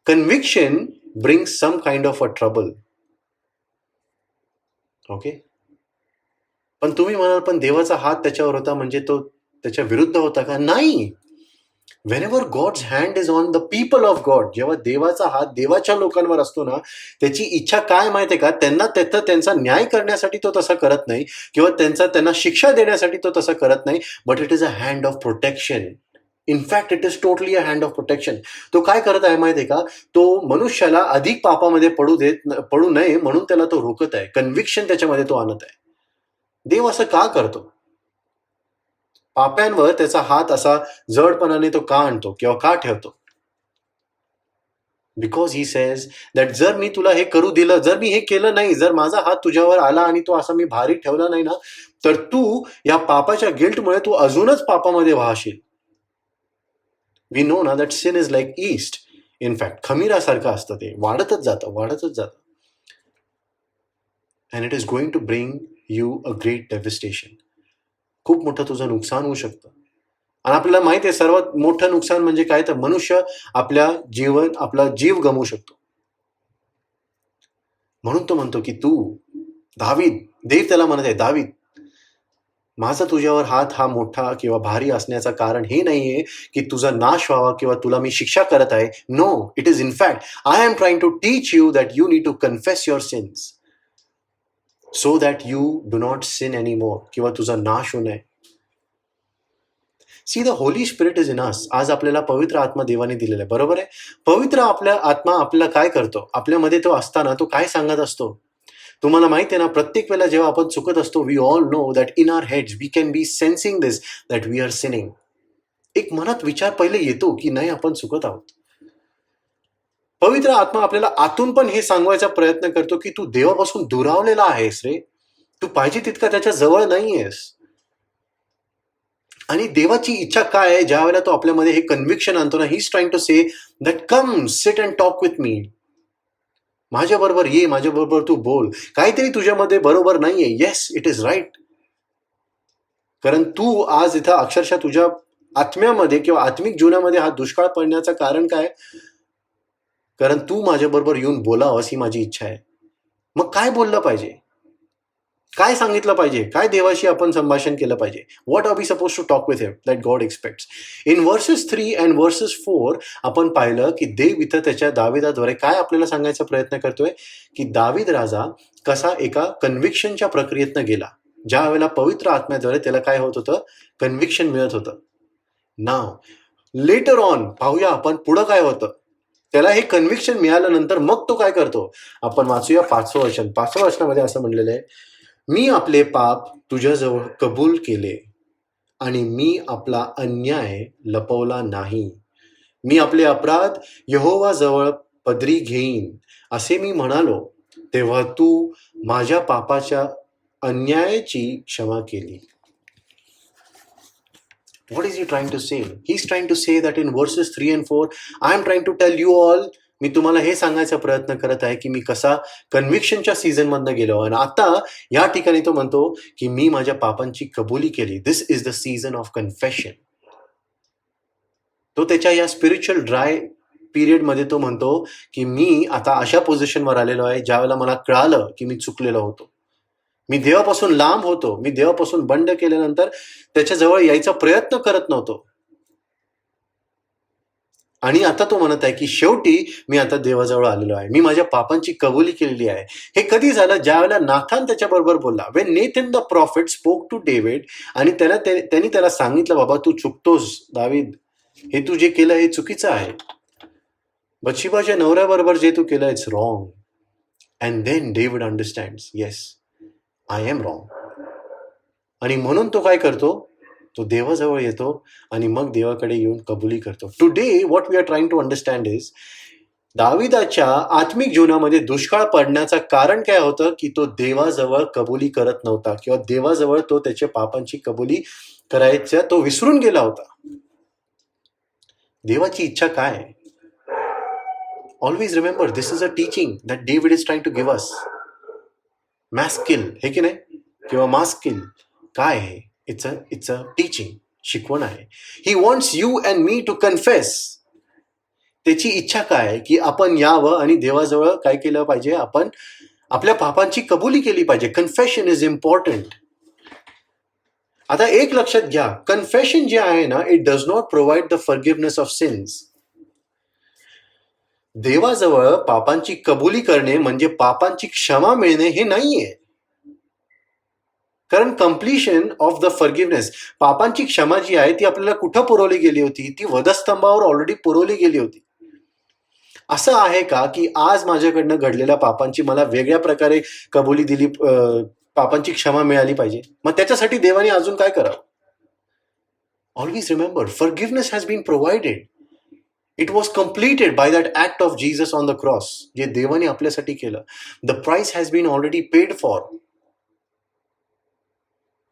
Conviction brings some kind of a trouble. Okay. पण तुम्ही म्हणाल पण देवाचा हात त्याच्यावर होता म्हणजे तो त्याच्या विरुद्ध होता का? नाही. Whenever God's hand is on the people of God, जेव्हा देवाचा हात देवाच्या लोकांवर असतो ना, त्याची इच्छा काय माहिती आहे का, त्यांचा न्याय करण्यासाठी तो तसा करत नाही किंवा त्यांना शिक्षा देण्यासाठी तो तसा करत नाही, but it is a hand of protection. In fact it is totally a hand of protection. तो काय करत आहे माहिती आहे का, तो मनुष्याला अधिक पापामध्ये पडू नये म्हणून त्याला तो रोखत आहे. कन्व्हिक्शन त्याच्यामध्ये तो आणत आहे. देव असं का करतो? पाप्यांवर त्याचा हात असा जडपणाने तो का आणतो किंवा का ठेवतो? बिकॉज ही सेज दॅट जर मी तुला हे करू दिलं, जर मी हे केलं नाही, जर माझा हात तुझ्यावर आला आणि तो असा मी भारी ठेवला नाही ना, तर तू या पापाच्या गिल्टमुळे तू अजूनच पापामध्ये वाहशील. वी नो ना that sin is like yeast. In fact खमीरासारखं असतं, ते वाढतच जातं. And it is going to bring you a great devastation. खूप मोठं तुझं नुकसान होऊ शकतं. आणि आपल्याला माहिती आहे सर्वात मोठं नुकसान म्हणजे काय, तर मनुष्य आपला जीव गमवू शकतो. म्हणून तो म्हणतो की देव त्याला म्हणत आहे, दावीद, माझा तुझ्यावर हात हा मोठा किंवा भारी असण्याचं कारण हे नाहीये की तुझा नाश व्हावा किंवा तुला मी शिक्षा करत आहे. No, it is in fact I am trying to teach you that you need to confess your sins so that you do not sin any more, किंवा तुझा नाश होऊ नये. See the Holy spirit is in us. आज आपल्याला पवित्र आत्मा देवाने दिलेला आहे, बरोबर आहे. पवित्र आत्मा आपल्याला काय करतो, आपल्यामध्ये तो असताना तो काय सांगत असतो. तुम्हाला माहिती आहे ना, प्रत्येक वेळेला जेव्हा आपण चुकत असतो, we all know that in our heads we can be sensing this that we are sinning. एक मनात विचार पहिले येतो की नाही, आपण चुकत आहोत. पवित्र आत्मा आपल्याला आतून पण हे सांगवायचा प्रयत्न करतो की तू देवापासून दुरावलेला आहेस रे, तू पाहिजे तितका त्याच्या जवळ नाहीयेस. आणि देवाची इच्छा काय आहे, ज्या वेळेला तो आपल्यामध्ये हे कन्व्हिक्शन आणतो ना, he is trying to say that come sit and talk with me. माझ्या बरोबर ये, माझ्या बरोबर तू बोल. काहीतरी तुझ्यामध्ये बरोबर नाहीये. Yes, it is right. कारण तू आज इथं अक्षरशः तुझ्या आत्म्यामध्ये किंवा आत्मिक जीवनामध्ये हा दुष्काळ पडण्याचं कारण काय, कारण तू माझ्या बरोबर येऊन बोलावंस ही माझी इच्छा आहे. मग काय बोललं पाहिजे, काय सांगितलं पाहिजे, काय देवाशी आपण संभाषण केलं पाहिजे. What are we suppose to talk with him that God expects. In verses 3 and verses 4 आपण पाहिलं की देव इथं त्याच्या दाविदाद्वारे काय आपल्याला सांगायचा प्रयत्न करतोय, की दावीद राजा कसा एका कन्व्हिक्शनच्या प्रक्रियेतनं गेला, ज्या वेळेला पवित्र आत्म्याद्वारे त्याला काय होत होतं, कन्व्हिक्शन मिळत होतं. नाव लेटर ऑन पाहूया आपण पुढं काय होतं. त्याला हे कन्व्हिक्शन मिळाल्यानंतर मग तो काय करतो, आपण वाचूया 5वं वचन. 5व्या वचनामध्ये असं म्हणलेलं आहे, मी आपले पाप तुझ्याजवळ कबूल केले आणि मी आपला अन्याय लपवला नाही. मी आपले अपराध यहोवाजवळ पदरी घेईन असे मी म्हणालो, तेव्हा तू माझ्या पापाच्या अन्यायाची क्षमा केली. What is he trying to say? He's trying to say that in verses 3 and 4, I am trying to tell you all, मी तुम्हाला हे सांगायचा प्रयत्न करत आहे की मी कसा कन्व्हिक्शनच्या सीझन मधनं गेलो. आणि आता या ठिकाणी तो म्हणतो की मी माझ्या पापांची कबुली केली. This is the season of confession. तो त्याच्या या स्पिरिच्युअल ड्राय पिरियडमध्ये तो म्हणतो की मी आता अशा पोझिशनवर आलेलो आहे ज्या वेळेला मला कळालं की मी चुकलेलो होतो, मी देवापासून लांब होतो, मी देवापासून बंड केल्यानंतर त्याच्याजवळ यायचा प्रयत्न करत नव्हतो. आणि आता तो म्हणत आहे की शेवटी मी आता देवाजवळ आलेलो आहे, मी माझ्या पापांची कबुली केलेली आहे. हे कधी झालं, ज्या वेळेला नाथान त्याच्याबरोबर बोलला. When Nathan the prophet spoke to David, आणि त्यांनी त्याला सांगितलं, बाबा तू चुकतोस दावीद, हे तू जे केलं हे चुकीचं आहे. बत्शेबाच्या नवऱ्याबरोबर जे तू केलं it's wrong. And then David understands, yes I am wrong. आणि म्हणून तो काय करतो, तो देवाजवळ येतो आणि मग देवाकडे येऊन कबुली करतो. Today what we are trying to understand is, दाविदाच्या आत्मिक जीवनामध्ये दुष्काळ पडण्याचं कारण काय होतं, की तो देवाजवळ कबुली करत नव्हता, किंवा देवाजवळ तो त्याच्या पापांची कबुली करायचा तो विसरून गेला होता. देवाची इच्छा काय, always remember this is a teaching that David is trying to give us. Maskil हे की नाही, किंवा मास्किल काय आहे, इट्स अ टीचिंग, शिकवण आहे. He wants you and me to confess. त्याची इच्छा काय, की आपण यावं आणि देवाजवळ काय केलं पाहिजे, आपण आपल्या पापांची कबुली केली पाहिजे. Confession is important. आता एक लक्षात घ्या, कन्फेशन जे आहे ना, it does not provide the forgiveness of sins. देवाजवळ पापांची कबुली करणे म्हणजे पापांची क्षमा मिळणे हे नाहीये. कारण कम्प्लिशन ऑफ द फॉरगिव्हनेस, पापांची क्षमा जी आहे ती आपल्याला कुठं पुरवली गेली होती, ती वधस्तंभावर ऑलरेडी पुरवली गेली होती. असं आहे का की आज माझ्याकडनं घडलेल्या पापांची मला वेगळ्या प्रकारे कबुली दिली, पापांची क्षमा मिळाली पाहिजे, मग त्याच्यासाठी देवाने अजून काय करावं. Always remember, forgiveness has been provided. It was completed by that act of Jesus on the cross, जे देवाने आपल्यासाठी केलं. The price has been already paid for.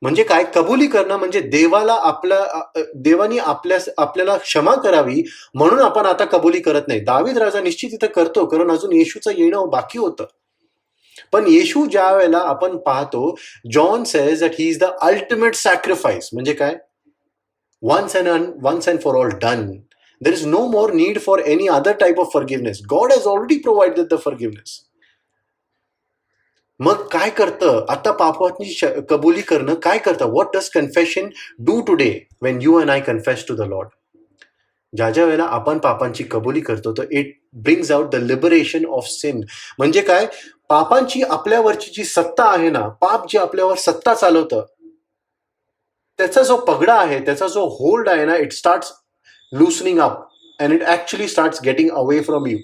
म्हणजे काय? कबुली करणं म्हणजे देवानी आपल्याला क्षमा करावी म्हणून आपण आता कबुली करत नाही. दावीद राजा निश्चित इथं करतो, कारण अजून येशूचं येणं बाकी होतं. पण येशू ज्या वेळेला आपण पाहतो, John says that he is the ultimate sacrifice. म्हणजे काय? once and for all done. There is no more need for any other type of forgiveness. God has already provided the forgiveness. मग काय करतं आता पापाची कबुली करणं? काय करतं? What does confession do today when you and I confess to the Lord? ज्या वेळेला आपण पापांची कबुली करतो तर it brings out the liberation of sin. म्हणजे काय? पापांची आपल्यावरची जी सत्ता आहे ना, पाप जे आपल्यावर सत्ता चालवतं, त्याचा जो पगडा आहे, त्याचा जो होल्ड आहे ना, it starts loosening up and it actually starts getting away from you.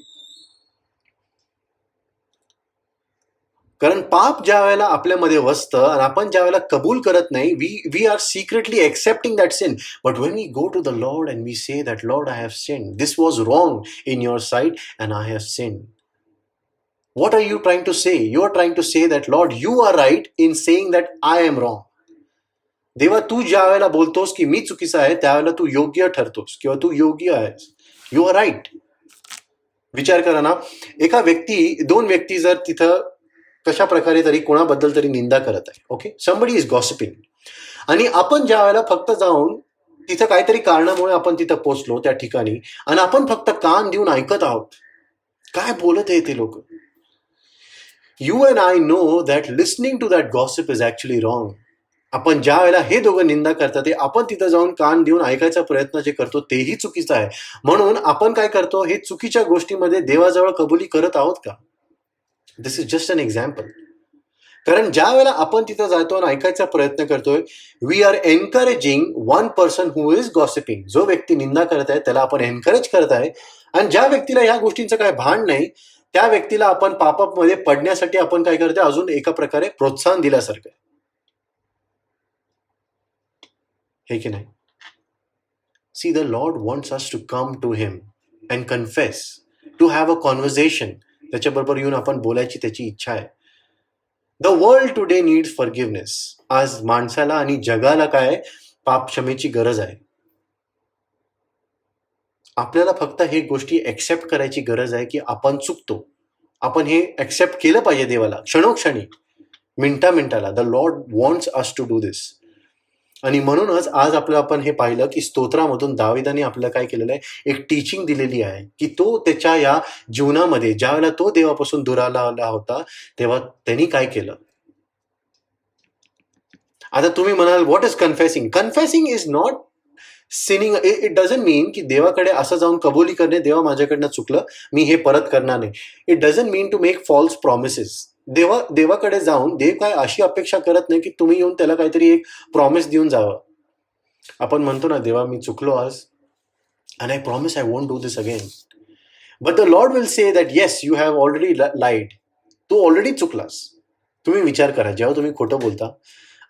कारण पाप ज्या वेळेला आपल्यामध्ये वसतं आणि आपण ज्या वेळेला कबूल करत नाही, we are secretly accepting that sin. But when we go to the lord and we say that lord, I have sinned, this was wrong in your sight and I have sinned. What are you trying to say? You are trying to say that, Lord, you are right in saying that I am wrong. देवा, तू ज्या वेळेला बोलतोस की मी चुकीचा आहे, त्यावेळेला तू योग्य ठरतोस किंवा तू योग्य आहेस. You are right. विचार करा ना, दोन व्यक्ती जर तिथं कशा प्रकारे तरी कोणाबद्दल तरी निंदा करत आहे, ओके, समबडी इज गॉसिपिंग, आणि आपण ज्या वेळेला फक्त जाऊन तिथं काहीतरी कारणामुळे आपण तिथं पोचलो त्या ठिकाणी आणि आपण फक्त कान देऊन ऐकत आहोत काय बोलत आहे ते लोक. You and I know that listening to that gossip is actually wrong. आपण ज्या वेळेला हे दोघं निंदा करतात ते आपण तिथं जाऊन कान देऊन ऐकायचा प्रयत्न जे करतो तेही चुकीचं आहे. म्हणून आपण काय करतो, हे चुकीच्या गोष्टीमध्ये देवाजवळ कबुली करत आहोत का? दिस इज जस्ट अन एक्झाम्पल. कारण ज्या वेळेला आपण तिथं जातो आणि ऐकायचा प्रयत्न करतोय, we are encouraging one person who is gossiping. जो व्यक्ती निंदा करत आहे त्याला आपण एनकरेज करत आहे, आणि ज्या व्यक्तीला ह्या गोष्टींचं काय भान नाही त्या व्यक्तीला आपण पापामध्ये पडण्यासाठी आपण काय करतोय, अजून एका प्रकारे प्रोत्साहन दिल्यासारखं, हे की नाही? See, the lord wants us to come to him and confess, to have a conversation. त्याच्याबरोबर येऊन आपण बोलायची त्याची इच्छा आहे. The world today needs forgiveness. आज माणसाला आणि जगाला काय, पाप क्षमेची गरज आहे. आपल्याला फक्त हे गोष्टी एक्सेप्ट करायची गरज आहे की आपण चुकतो. आपण हे एक्सेप्ट केलं पाहिजे देवाला क्षणोक्षणी, मिनिटाला. The lord wants us to do this. आणि म्हणूनच आज आपण हे पाहिलं की स्तोत्रामधून दाविदाने आपल्याला काय केलेलं आहे, एक टीचिंग दिलेली आहे की तो त्याच्या या जीवनामध्ये ज्या वेळेला तो देवापासून दूर आला होता तेव्हा त्यांनी काय केलं. आता तुम्ही म्हणाल, what is confessing? Confessing is not sinning. It doesn't mean की देवाकडे असं जाऊन कबुली करणे, देवा माझ्याकडनं चुकलं, मी हे परत करणार नाही. It doesn't mean to make false promises. देवाकडे जाऊन देव काय अशी अपेक्षा करत नाही की तुम्ही येऊन त्याला काहीतरी एक प्रॉमिस देऊन जावं. आपण म्हणतो ना, देवा मी चुकलो आज and I promise I won't do this again. But the Lord will say that yes, you have already lied. तू ऑलरेडी चुकलास. तुम्ही विचार करा, जेव्हा तुम्ही खोटं बोलता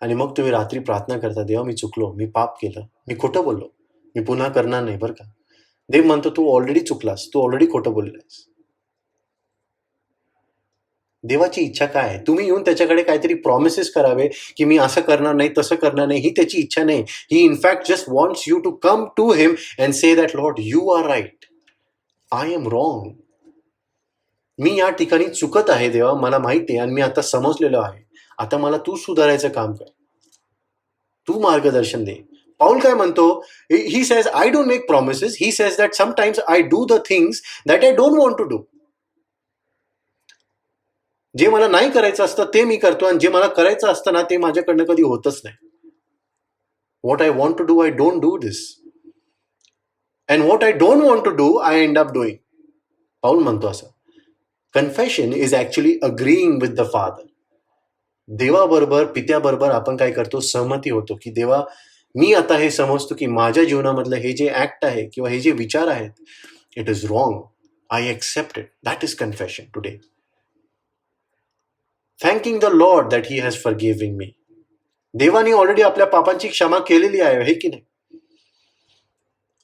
आणि मग तुम्ही रात्री प्रार्थना करता, देवा मी चुकलो, मी पाप केलं, मी खोटं बोललो, मी पुन्हा करणार नाही बरं का. देव म्हणतो तू ऑलरेडी चुकलास, तू ऑलरेडी खोटं बोललास. देवाची इच्छा काय आहे? तुम्ही येऊन त्याच्याकडे काहीतरी प्रॉमिसेस करावे की मी असं करणार नाही, तसं करणार नाही, ही त्याची इच्छा नाही. He in fact just wants you to come to him and say that lord you are right, I am wrong. मी या ठिकाणी चुकत आहे देवा, मला माहिती आहे आणि मी आता समजलेलो आहे. आता मला तू सुधारायचं काम कर, तू मार्गदर्शन दे. पाऊल काय म्हणतो? He says I don't make promises. He says that sometimes I do the things that I don't want to do. जे मला नाही करायचं असतं ते मी करतो आणि जे मला करायचं असतं ना ते माझ्याकडनं कधी होतच नाही. What I want to do I don't do this, and what I don't want to do I end up doing. Paul म्हणतो असं. Confession is actually agreeing with the father. देवाबरोबर, पित्याबरोबर आपण काय करतो, सहमती होतो की देवा मी आता हे समजतो की माझ्या जीवनामधलं हे जे ऍक्ट आहे किंवा हे जे विचार आहेत, it is wrong, I accept it. That is confession today. Thanking the Lord that he has forgiving me. देवाने ऑलरेडी आपल्या पापांची क्षमा केलेली आहे, हे की नाही?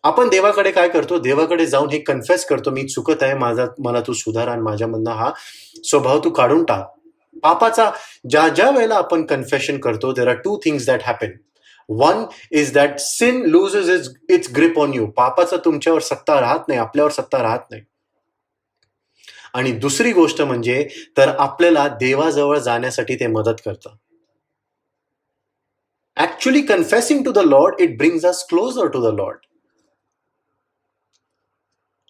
आपण देवाकडे काय करतो? देवाकडे जाऊन हे कन्फेस करतो, मी चुकत आहे, मला तू सुधार आणि माझ्यामधनं हा स्वभाव तू काढून टाक. पापाचा ज्या वेळेला आपण कन्फेशन करतो, there are two things that happen. One is that sin loses its grip on you. पापाचा तुमच्यावर सत्ता राहत नाही, आपल्यावर सत्ता राहत नाही. आणि दुसरी गोष्ट म्हणजे तर आपल्याला देवाजवळ जाण्यासाठी ते मदत करतं. Actually confessing to the Lord, it brings us closer to the Lord.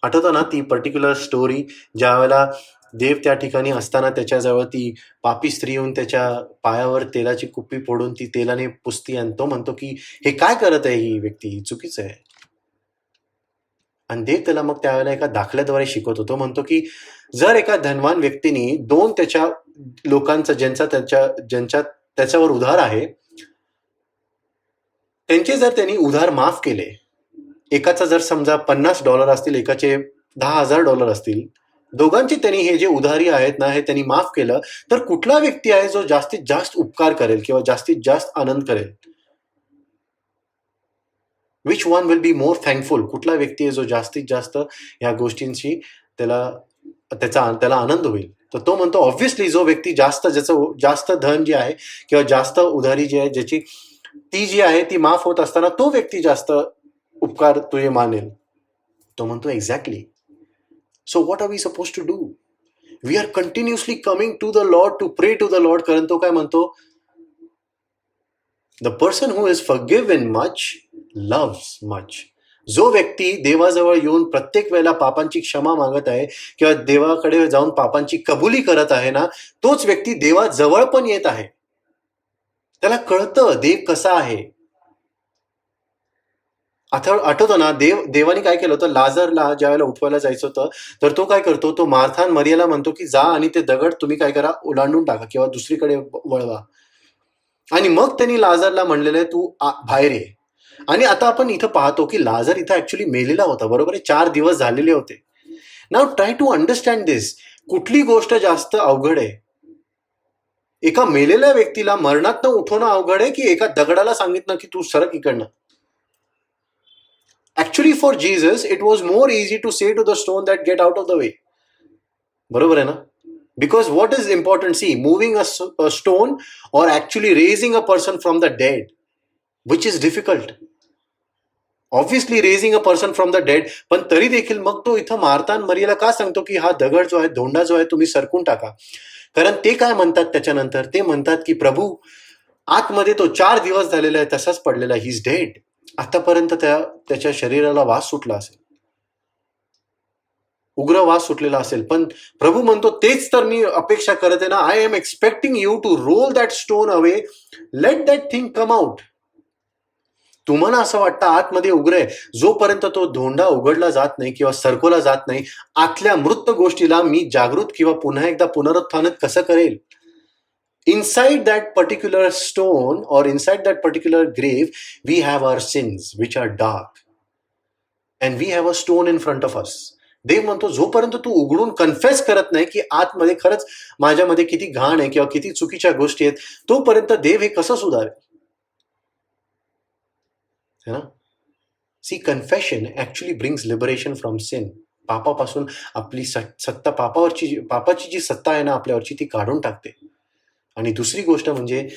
आठवतं ना ती पर्टिक्युलर स्टोरी, ज्या वेळेला देव त्या ठिकाणी असताना त्याच्याजवळ ती पापी स्त्री येऊन त्याच्या पायावर तेलाची कुप्पी फोडून ती तेलाने पुसती आणि तो म्हणतो की हे काय करत आहे ही व्यक्ती, चुकीचं आहे. आणि देव त्याला मग त्यावेळेला एका दाखल्याद्वारे शिकवतो. तो म्हणतो की जर एका धनवान व्यक्तीने दोन त्याच्या लोकांचा ज्यांच्या त्याच्यावर उधार आहे, त्यांचे जर त्यांनी उधार माफ केले, एकाचा जर समजा $50 असतील, एकाचे $10,000 असतील, दोघांचे त्यांनी हे जे उधारी आहेत ना हे त्यांनी माफ केलं, तर कुठला व्यक्ती आहे जो जास्तीत जास्त उपकार करेल किंवा जास्तीत जास्त आनंद करेल? Which one will be more thankful? कुठला व्यक्ती आहे जो जास्तीत जास्त या गोष्टींशी त्याला आनंद होईल? तर तो म्हणतो ऑब्व्हियसली जो व्यक्ती ज्याचं जास्त धन जे आहे किंवा जास्त उधारी जी आहे, ज्याची ती जी आहे ती माफ होत असताना तो व्यक्ती जास्त उपकार तुझे मानेल. तो म्हणतो exactly. So what are we suppose to do? We are continuously coming to the lord to pray to the Lord. कारण तो काय म्हणतो, the person who is forgiven much loves much. जो व्यक्ती देवाजवळ येऊन प्रत्येक वेळेला पापांची क्षमा मागत आहे किंवा देवाकडे जाऊन पापांची कबुली करत आहे ना, तोच व्यक्ती देवाजवळ पण येत आहे. त्याला कळतं देव कसा आहे. आठवतं ना देवाने काय केलं होतं, लाजरला ज्या वेळेला उठवायला जायचं होतं, तर तो काय करतो, तो मार्था आणि मरियाला म्हणतो की जा आणि ते दगड तुम्ही काय करा, ओलांडून टाका किंवा दुसरीकडे वळवा. आणि मग त्यांनी लाजरला म्हणलेलं आहे तू बाहेर ये. आणि आता आपण इथं पाहतो की लाजर इथं ऍक्च्युली मेलेला होता, बरोबर आहे, 4 दिवस झालेले होते. नाव ट्राय टू अंडरस्टँड दिस. कुठली गोष्ट जास्त अवघड आहे? एका मेलेल्या व्यक्तीला मरणातनं उठवणं अवघड आहे की एका दगडाला सांगितलं की तू सरक इकडनं? Actually for Jesus it was more easy to say to the stone that get out of the way. बरोबर आहे ना? Because what is important? See, moving a stone or actually raising a person from the dead, which is difficult. Obviously raising a person from the dead, पण तरी देखील मग तो इथं मार्था आणि मरियाला का सांगतो की हा दगड जो आहे, धोंडा जो आहे, तुम्ही सरकून टाका? कारण ते काय म्हणतात त्याच्यानंतर, ते म्हणतात की प्रभू आतमध्ये तो 4 दिवस झालेला आहे, तसाच पडलेला, ही इज डेड. आतापर्यंत त्याच्या शरीराला वास सुटला असेल, उग्र वास सुटलेला असेल, पण प्रभू म्हणतो तेच तर मी अपेक्षा करत आहे ना. I am expecting you to roll that stone away, let that thing come out. तुम्हाला असं वाटतं आतमध्ये उग्र आहे, जोपर्यंत तो धोंडा उघडला जात नाही किंवा सरकवला जात नाही, आतल्या मृत गोष्टीला मी जागृत किंवा पुन्हा एकदा पुनरुत्थानित कसं करेल? Inside that particular stone or inside that particular grave, we have our sins which are dark. And we have a stone in front of us. देव म्हणतो जोपर्यंत तू उघडून कन्फेस करत नाही की आतमध्ये खरंच माझ्यामध्ये किती घाण आहे किंवा किती चुकीच्या गोष्टी आहेत, तोपर्यंत देव हे कसं सुधारेल? है ना? See, confession actually brings liberation from sin. पापापासून आपली सत्ता, पापाची जी सत्ता आहे ना आपल्यावरची, ती काढून टाकते. आणि दुसरी गोष्ट म्हणजे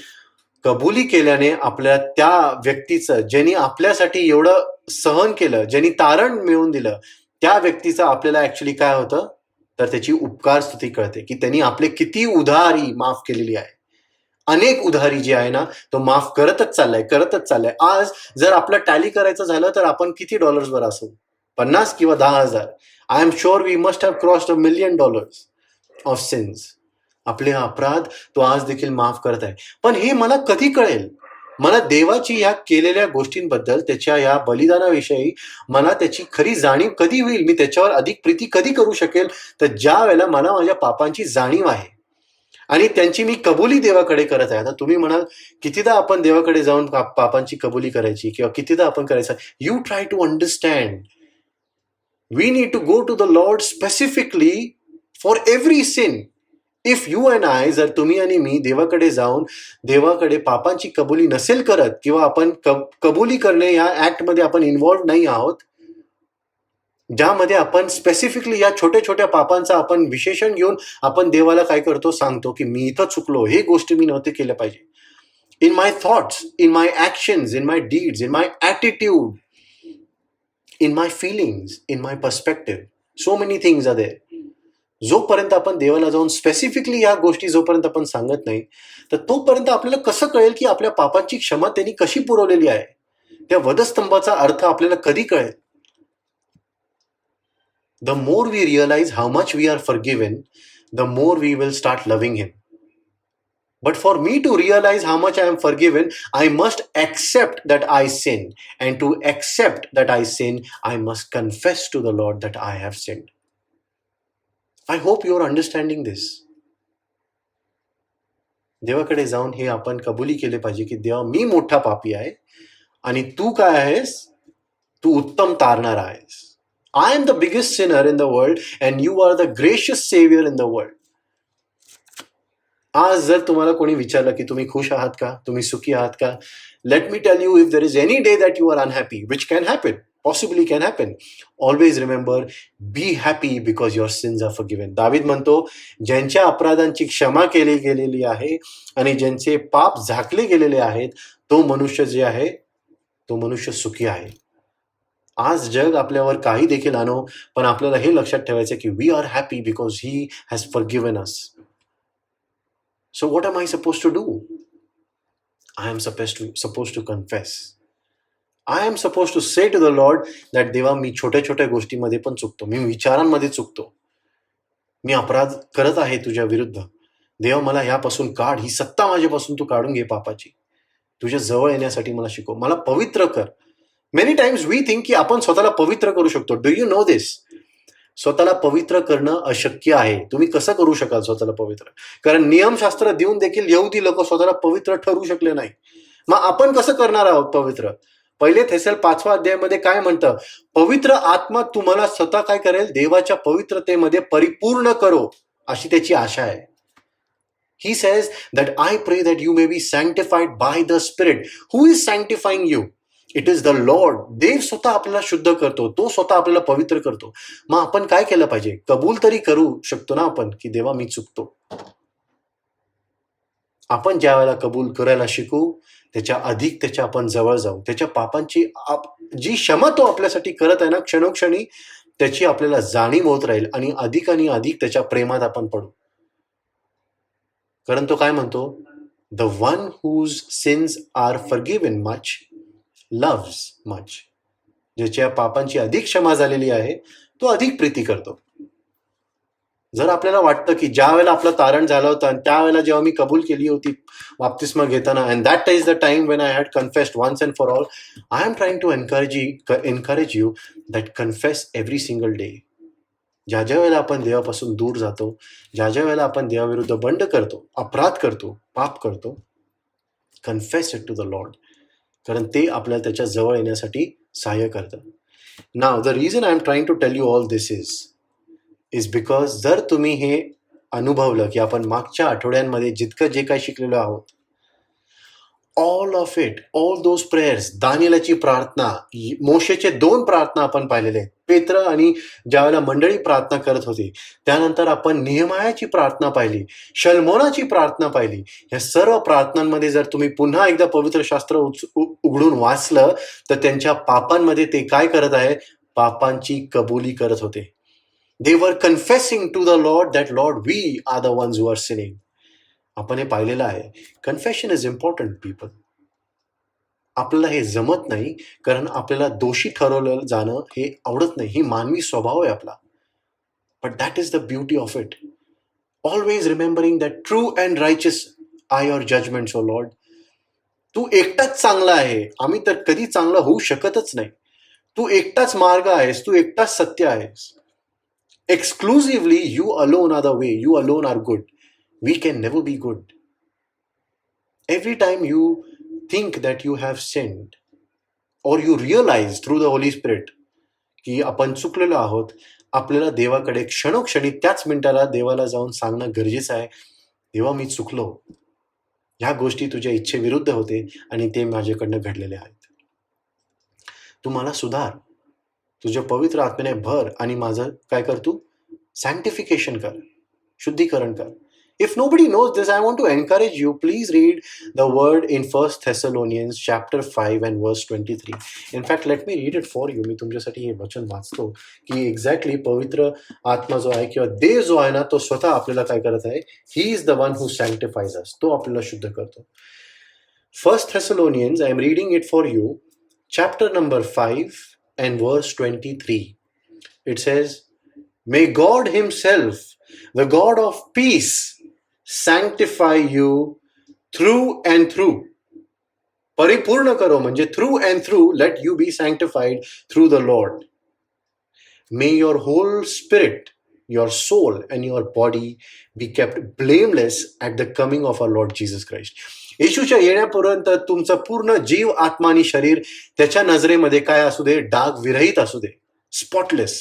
कबुली केल्याने आपल्या त्या व्यक्तीचं, ज्यांनी आपल्यासाठी एवढं सहन केलं, ज्यांनी तारण मिळवून दिलं, त्या व्यक्तीचं आपल्याला ऍक्च्युली काय होतं, तर त्याची उपकार स्तुती कळते की त्यांनी आपले किती उधारी माफ केलेली आहे. अनेक उधारी जी आहे ना तो माफ करतच चाललाय. आज जर आपलं टॅली करायचं झालं तर आपण किती डॉलर्सवर असू? 50 किंवा 10,000. I am sure we must have crossed $1 million of sins. आपले अपराध तो आज देखील माफ करत आहे. पण हे मला कधी कळेल? मला देवाची या केलेल्या गोष्टींबद्दल, त्याच्या या बलिदानाविषयी मला त्याची खरी जाणीव कधी होईल? मी त्याच्यावर अधिक प्रीती कधी करू शकेल? तर ज्या वेळेला मला माझ्या पापांची जाणीव आहे आणि त्यांची मी कबुली देवाकडे करत आहे. आता तुम्ही म्हणाल कितीदा आपण देवाकडे जाऊन पापांची कबुली करायची किंवा कितीदा आपण करायचं? You try to understand. We need to go to the Lord specifically for every sin. If you and I, जर तुम्ही आणि मी देवाकडे जाऊन देवाकडे पापांची कबुली नसेल करत किंवा आपण कबुली करणे या ऍक्टमध्ये आपण इन्व्हॉल्व नाही आहोत, ज्यामध्ये आपण स्पेसिफिकली या छोट्या छोट्या पापांचा आपण विशेषण घेऊन आपण देवाला काय करतो, सांगतो की मी इथं चुकलो, हे गोष्टी मी नव्हते केल्या पाहिजे. In my thoughts, in my actions, in my deeds, in my attitude, in my feelings, in my perspective. So many things are there. जोपर्यंत आपण देवाला जाऊन स्पेसिफिकली या गोष्टी जोपर्यंत आपण सांगत नाही, तर तोपर्यंत आपल्याला कसं कळेल की आपल्या पापांची क्षमा त्यांनी कशी पुरवलेली आहे? त्या वधस्तंभाचा अर्थ आपल्याला कधी कळेल? The more we realize how much we are forgiven, the more we will start loving him. But for me to realize how much I am forgiven, I must accept that I sin. And to accept that I sin, I must confess to the Lord that I have sinned. I hope you are understanding this. देवाकडे जाऊन हे आपण कबुली केले पाहिजे की देवा, मी मोठा पापी आहे आणि तू काय आहेस? तू उत्तम तारणारा आहेस. I am the biggest sinner in the world and you are the gracious savior in the world. आज जर तुम्हाला कोणी विचारलं की तुम्ही खुश आहात का, तुम्ही सुखी आहात का, let me tell you, if there is any day that you are unhappy, which can happen, possibly can happen, always remember, be happy because your sins are forgiven. David म्हणतो, ज्यांच्या अपराधांची क्षमा केली गेलेली आहे आणि ज्यांचे पाप झाकले गेलेले आहेत, तो मनुष्य जे आहे तो मनुष्य सुखी आहे. आज जग आपल्यावर काही देखील आणो, पण आपल्याला हे लक्षात ठेवायचं की we are happy because he has forgiven us. So what am I supposed to do? I am supposed to confess. I am supposed to say to the Lord that देवा, मी छोट्या छोट्या गोष्टीमध्ये पण चुकतो, मी विचारांमध्ये चुकतो, मी अपराध करत आहे तुझ्या विरुद्ध. देवा, मला ह्यापासून काढ, ही सत्ता माझ्यापासून तू काढून घे पापाची. तुझ्या जवळ येण्यासाठी मला शिकव, मला पवित्र कर. मेनी टाइम्स वी थिंक की आपण स्वतःला पवित्र करू शकतो. डू यू नो दिस? स्वतःला पवित्र करणं अशक्य आहे. तुम्ही कसं करू शकाल स्वतःला पवित्र? कारण नियमशास्त्र देऊन देखील यहुदी लोक स्वतःला पवित्र ठरवू शकले नाही. मग आपण कसं करणार आहोत पवित्र? पहिले थेसल 5व्या अध्यायामध्ये काय म्हणतं? पवित्र आत्मा तुम्हाला स्वतः काय करेल? देवाच्या पवित्रतेमध्ये परिपूर्ण करो, अशी त्याची आशा आहे. He says that I pray that you may be sanctified by the Spirit. Who is sanctifying you? It is the lord. देव स्वतः आपल्याला शुद्ध करतो, तो स्वतः आपल्याला पवित्र करतो. मग आपण काय केलं पाहिजे? कबूल तरी करू शकतो ना आपण की देवा, मी चुकतो. आपण ज्या वेळेला कबूल करायला शिकू, त्याच्या अधिक त्याच्या आपण जवळ जाऊ. त्याच्या पापांची जी क्षमा तो आपल्यासाठी करत आहे ना क्षणोक्षणी, त्याची आपल्याला जाणीव होत राहील आणि अधिक त्याच्या प्रेमात आपण पडू. कारण तो काय म्हणतो? The one whose sins are forgiven much loves much. ज्याच्या पापांची अधिक क्षमा झालेली आहे, तो अधिक प्रीती करतो. जर आपल्याला वाटतं की ज्या वेळेला आपलं तारण झालं होतं आणि त्यावेळेला जेव्हा मी कबूल केली होती बाप्तिस्मा घेताना, and that is the time when I had confessed once and for all, I am trying to encourage you that confess every single day. ज्या ज्या वेळेला आपण देवापासून दूर जातो, ज्या ज्या वेळेला आपण देवाविरुद्ध बंड करतो, अपराध करतो, पाप करतो, confess it to the Lord. कारण ते आपल्याला त्याच्या जवळ येण्यासाठी सहाय्य करतं. Now the reason I am trying to tell you all this is because जर तुम्ही हे अनुभवलं की आपण मागच्या आठवड्यांमध्ये जितकं जे काही शिकलेलो आहोत, all of it, all those prayers, दानियेलाची प्रार्थना, मोशेचे 2 प्रार्थना आपण पाहिलेले आहेत. पेत्र आणि ज्यावेळेला मंडळी प्रार्थना करत होती, त्यानंतर आपण नेहमायाची प्रार्थना पाहिली, शलमोनाची प्रार्थना पाहिली. या सर्व प्रार्थनांमध्ये जर तुम्ही पुन्हा एकदा पवित्र शास्त्र उघडून वाचलं तर त्यांच्या पापांमध्ये ते काय करत आहे? पापांची कबुली करत होते. They were confessing to the Lord that Lord we are the ones who are sinning. आपण हे पाहिलेलं आहे. Confession is important people. आपल्याला हे जमत नाही कारण आपल्याला दोषी ठरवलं जाणं हे आवडत नाही. ही मानवी स्वभाव आहे आपला. But that is the beauty of it. Always remembering that true and righteous are your judgements O lord. तू एकटाच चांगला आहे, आम्ही तर कधी चांगला होऊ शकतच नाही. तू एकटाच मार्ग आहेस, तू एकटाच सत्य आहेस. Exclusively you alone are the way, you alone are good. We can never be good. Every time you think that you have sinned or you realize through the Holy Spirit की आपण चुकलेलो आहोत, आपल्याला देवाकडे क्षणोक्षणी त्याच मिनिटाला देवाला जाऊन सांगणं गरजेचं आहे. देवा, मी चुकलो, ह्या गोष्टी तुझ्या इच्छेविरुद्ध होते आणि ते माझ्याकडनं घडलेले आहेत. तू मला सुधार. तुझ्या पवित्र आत्म्याने भर आणि माझं काय कर, तू सॅन्क्टिफिकेशन कर, शुद्धीकरण कर. If nobody knows this, I want to encourage you. Please read the word in 1 Thessalonians chapter 5 and verse 23. In fact, let me read it for you. मी तुमच्यासाठी हे वचन वाचतो की एक्झॅक्टली पवित्र आत्मा जो आहे किंवा देव जो आहे ना, तो स्वतः आपल्याला काय करत आहे. He is the one who sanctifies us. तो आपल्याला शुद्ध करतो. 1 Thessalonians, I am reading it for you, chapter number 5 and verse 23. It says, May God himself, the God of peace, sanctify you through and through. परिपूर्ण करो म्हणजे through and through, let you be sanctified through the Lord. May your whole spirit, your soul and your body be kept blameless at the coming of our Lord Jesus Christ. येशूच्या येण्यापर्यंत तुमचा पूर्ण जीव, आत्मा आणि शरीर त्याच्या नजरेमध्ये काय असू दे, डाग विरहित असू दे, spotless.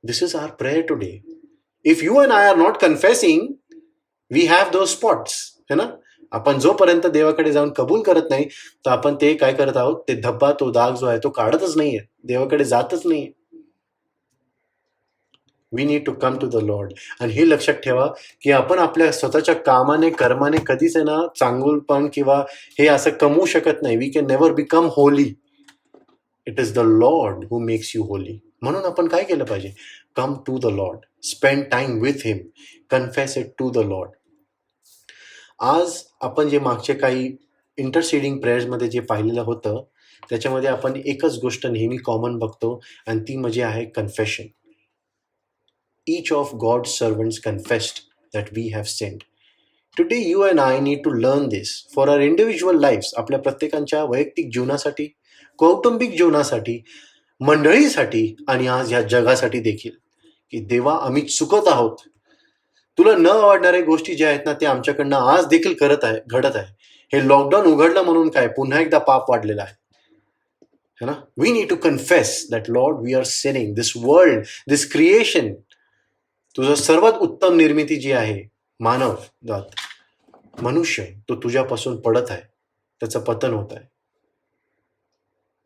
This is our prayer today. If you and I are not confessing, we have those spots, है ना. आपण जोपर्यंत देवाकडे जाऊन कबूल करत नाही, तर आपण ते काय करत आहोत, ते धब्बा, तो दाग जो आहे तो काढतच नाहीये, देवाकडे जातच नाहीये. We need to come to the Lord. आणि हे लक्षात ठेवा की आपण आपल्या स्वतःच्या कामाने, कर्माने कधीच आहे ना चांगुलपण किंवा हे असं कमवू शकत नाही. We can never become holy. It is the Lord who makes you holy. म्हणून आपण काय केलं पाहिजे, come to the Lord, spend time with him, confess it to the Lord. आज आपण जे मागचे काही इंटरसिडिंग प्रेयर्समध्ये जे पाहिलेलं होतं, त्याच्यामध्ये आपण एकच गोष्ट नेहमी कॉमन बघतो आणि ती म्हणजे आहे confession. Each of God's servants confessed that we have sinned. Today you and I need to learn this for our individual lives. आपल्या प्रत्येकाच्या वैयक्तिक जीवनासाठी, कौटुंबिक जीवनासाठी, मंडळीसाठी आणि आज ह्या जगासाठी देखील, की देवा आम्ही चुकत आहोत. तुला न आवडणाऱ्या गोष्टी ज्या आहेत ना, ते आमच्याकडनं आज देखील घडत आहे. हे लॉकडाऊन उघडलं म्हणून काय पुन्हा एकदा पाप वाढलेला आहे, है ना. We need to confess that Lord we are sinning. This world, this creation, तुझं सर्वात उत्तम निर्मिती जी आहे, मानव जात, मनुष्य, तो तुझ्यापासून पडत आहे, त्याचं पतन होत आहे.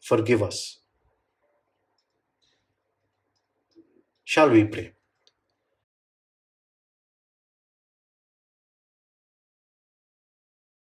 Forgive us. Shall we pray?